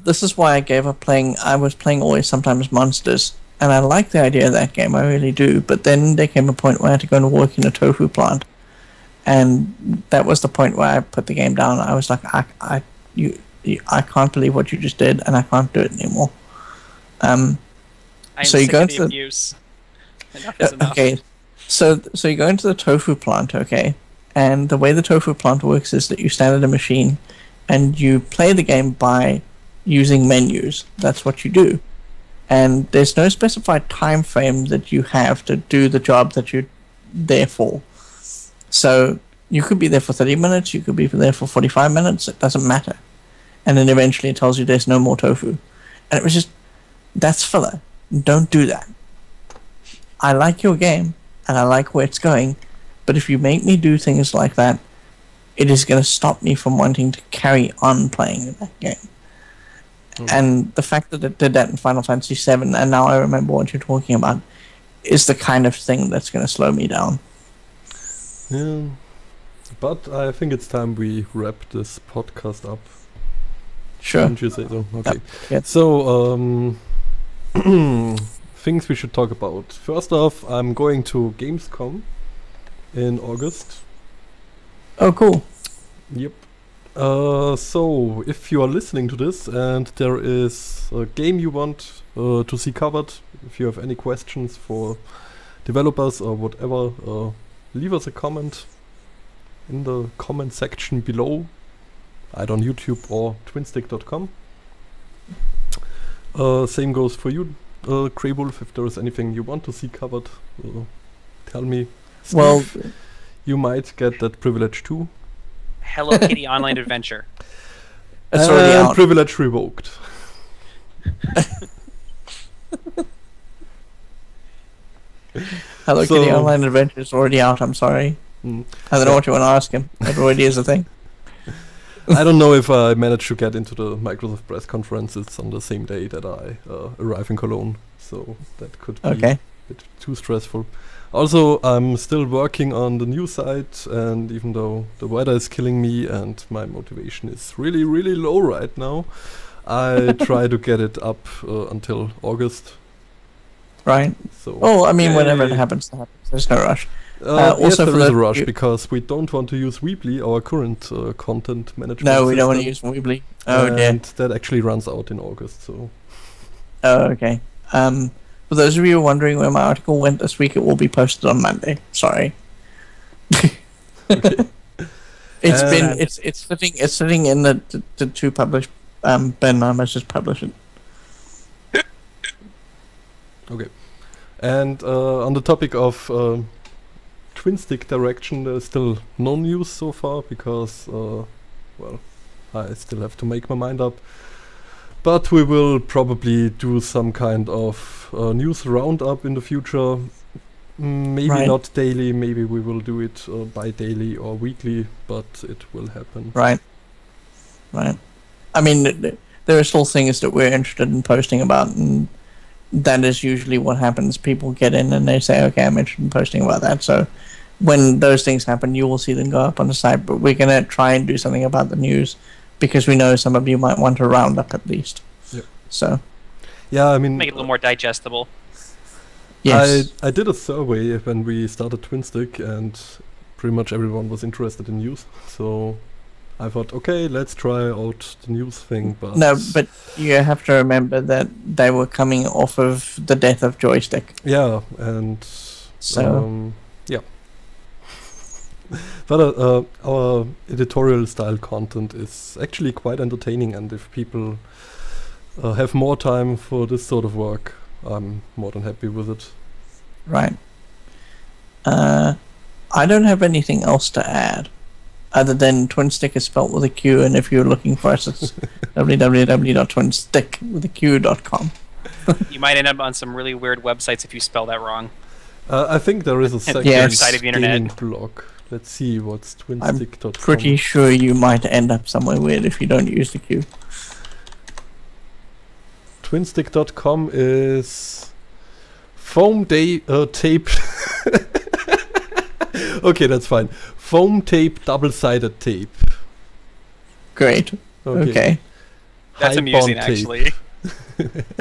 This is why I gave up playing. I was playing Always Sometimes Monsters, and I like the idea of that game. I really do. But then there came a point where I had to go and work in a tofu plant, and that was the point where I put the game down. I was like, I can't believe what you just did, and I can't do it anymore. I'm so you sick go of the into- abuse. Enough is enough. Okay, so you go into the tofu plant, okay, and the way the tofu plant works is that you stand at a machine, and you play the game by using menus. That's what you do, and there's no specified time frame that you have to do the job that you're there for. So you could be there for 30 minutes, you could be there for 45 minutes. It doesn't matter, and then eventually it tells you there's no more tofu, and it was just, that's filler. Don't do that. I like your game, and I like where it's going, but if you make me do things like that, it is going to stop me from wanting to carry on playing that game. And the fact that it did that in Final Fantasy VII, and now I remember what you're talking about, is the kind of thing that's going to slow me down. yeah, but I think it's time we wrap this podcast up. Sure. Don't you say so? Okay. Yeah. So, things we should talk about. First off, I'm going to Gamescom in August. Oh, cool. Yep. So, if you are listening to this and there is a game you want to see covered, if you have any questions for developers or whatever, leave us a comment in the comment section below, either on YouTube or twinstiq.com. Same goes for you, Greywolfe. If there is anything you want to see covered, tell me. Steve, Well, you might get that privilege too. Hello Kitty Online Adventure. it's already And out. privilege revoked. Hello Kitty So- Online Adventure is already out, I'm sorry. Mm. I don't know what you want to ask him. It already is a thing. I don't know if I managed to get into the Microsoft press conferences on the same day that I arrive in Cologne, so that could be Okay. a bit too stressful. Also, I'm still working on the new site, and even though the weather is killing me and my motivation is really, really low right now, I try to get it up until August. Right. So Oh, I mean, whenever it Yay. happens, it happens. There's no rush. yes, also there for is a the- rush you- because we don't want to use Weebly, our current content management No, we don't want to system, use Weebly. Oh, dear. and that actually runs out in August. So Oh, okay. For those of you wondering where my article went this week, it will be posted on Monday. Sorry. okay. It's sitting in the two published. Ben Mamas just published it. Okay. And on the topic of Twinstiq direction, there's still no news so far because, well, I still have to make my mind up. But we will probably do some kind of news roundup in the future. Maybe not daily, maybe we will do it bi-daily or weekly, but it will happen. Right. I mean, there are still things that we're interested in posting about, and that is usually what happens. People get in and they say, okay, I'm interested in posting about that. So when those things happen, you will see them go up on the site, but we're going to try and do something about the news because we know some of you might want a roundup at least. Yep. So, yeah, I mean, Make it a little more digestible. yes. I did a survey when we started Twinstiq, and pretty much everyone was interested in news. So I thought, okay, let's try out the news thing. But No, but you have to remember that they were coming off of the death of Joystick. yeah, and So, yeah. But our editorial style content is actually quite entertaining, and if people have more time for this sort of work, I'm more than happy with it. right. I don't have anything else to add other than Twinstiq is spelt with a Q, and if you're looking for us, it's www.twinstiq.com. You might end up on some really weird websites if you spell that wrong. I think there is a second Yes. Side of the internet. gaming blog. Let's see what's Twinstiq.com. Pretty sure you might end up somewhere weird if you don't use the Q. Twinstiq.com is foam tape. Okay, that's fine. Foam tape, double-sided tape. Great. Okay. That's High amusing, bond tape. actually.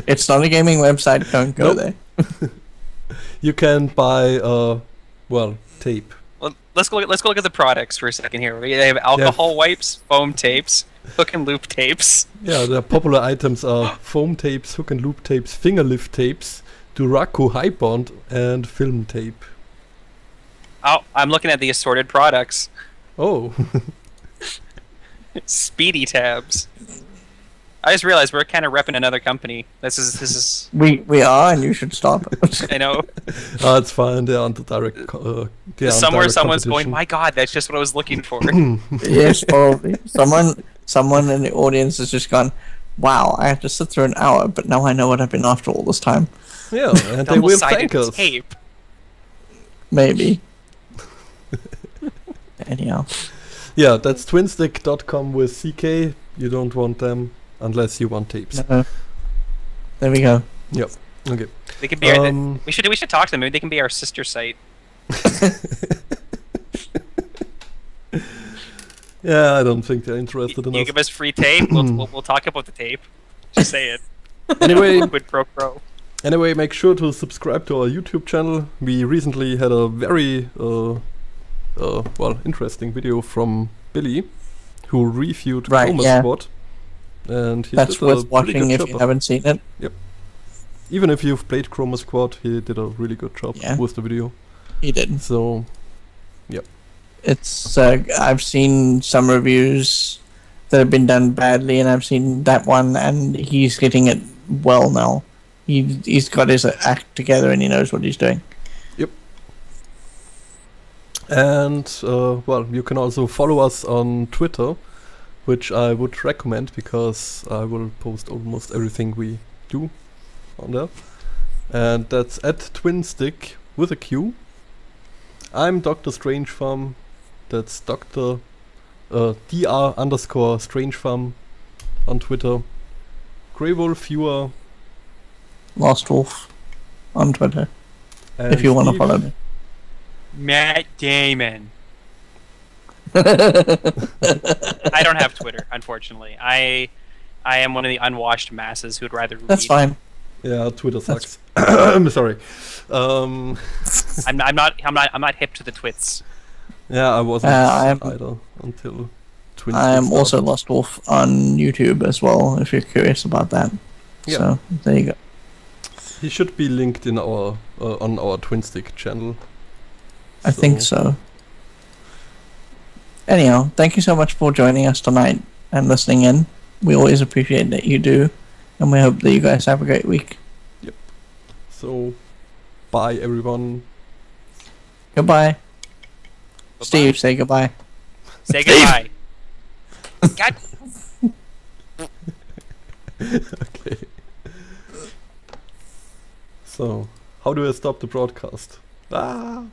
It's not a gaming website. Don't go Nope. there. You can buy, tape. Well, let's go look at the products for a second here. They have alcohol wipes, foam tapes, hook and loop tapes. Yeah, the popular items are foam tapes, hook and loop tapes, finger lift tapes, Duraco high bond, and film tape. Oh, I'm looking at the assorted products. Oh, Speedy tabs. I just realized we're kind of repping another company. This is. We are, and you should stop. I know. it's fine. They aren't the direct. Somewhere someone's going, my God, that's just what I was looking for. Yes, probably. Someone in the audience has just gone, wow, I have to sit through an hour, but now I know what I've been after all this time. Yeah, and they will thank Double-sided us. tape. Maybe. Anyhow. Yeah, that's twinstiq.com with CK. You don't want them unless you want tapes. No. There we go. Yep. Okay. They could be our, we should talk to them. Maybe they can be our sister site. Yeah, I don't think they're interested in You us. give us free tape, we'll talk about the tape. Just say it. Anyway, Quid pro quo. Anyway, make sure to subscribe to our YouTube channel. We recently had a very interesting video from Billy, who reviewed Right, Chroma yeah. Squad, and he That's did a worth pretty watching good if job you of- haven't seen it. Even if you've played Chroma Squad, he did a really good job Yeah. with the video. He did. So, It's I've seen some reviews that have been done badly, and I've seen that one, and he's getting it well now. He's got his act together, and he knows what he's doing. and you can also follow us on Twitter, which I would recommend because I will post almost everything we do on there. And that's at Twinstiq with a Q. I'm Dr. Strangefarm. That's Dr. Dr. _Strangefarm on Twitter. Greywolfe, you are. Lost Wolf on Twitter, And if you want to Steve. follow me. Matt Damon. I don't have Twitter, unfortunately. I am one of the unwashed masses who'd rather read. That's fine. Yeah, Twitter sucks. I'm sorry. I'm not hip to the twits. Yeah, I wasn't I am- either until Twinstiq I am also started. Lost Wolf on YouTube as well, if you're curious about that. Yeah. So, there you go. He should be linked in our on our Twinstiq channel. I think so. Anyhow, thank you so much for joining us tonight and listening in. We always appreciate that you do, and we hope that you guys have a great week. So, bye everyone. Goodbye. Bye-bye. Steve, say goodbye. Say goodbye. God. Okay. So, how do I stop the broadcast? Ah!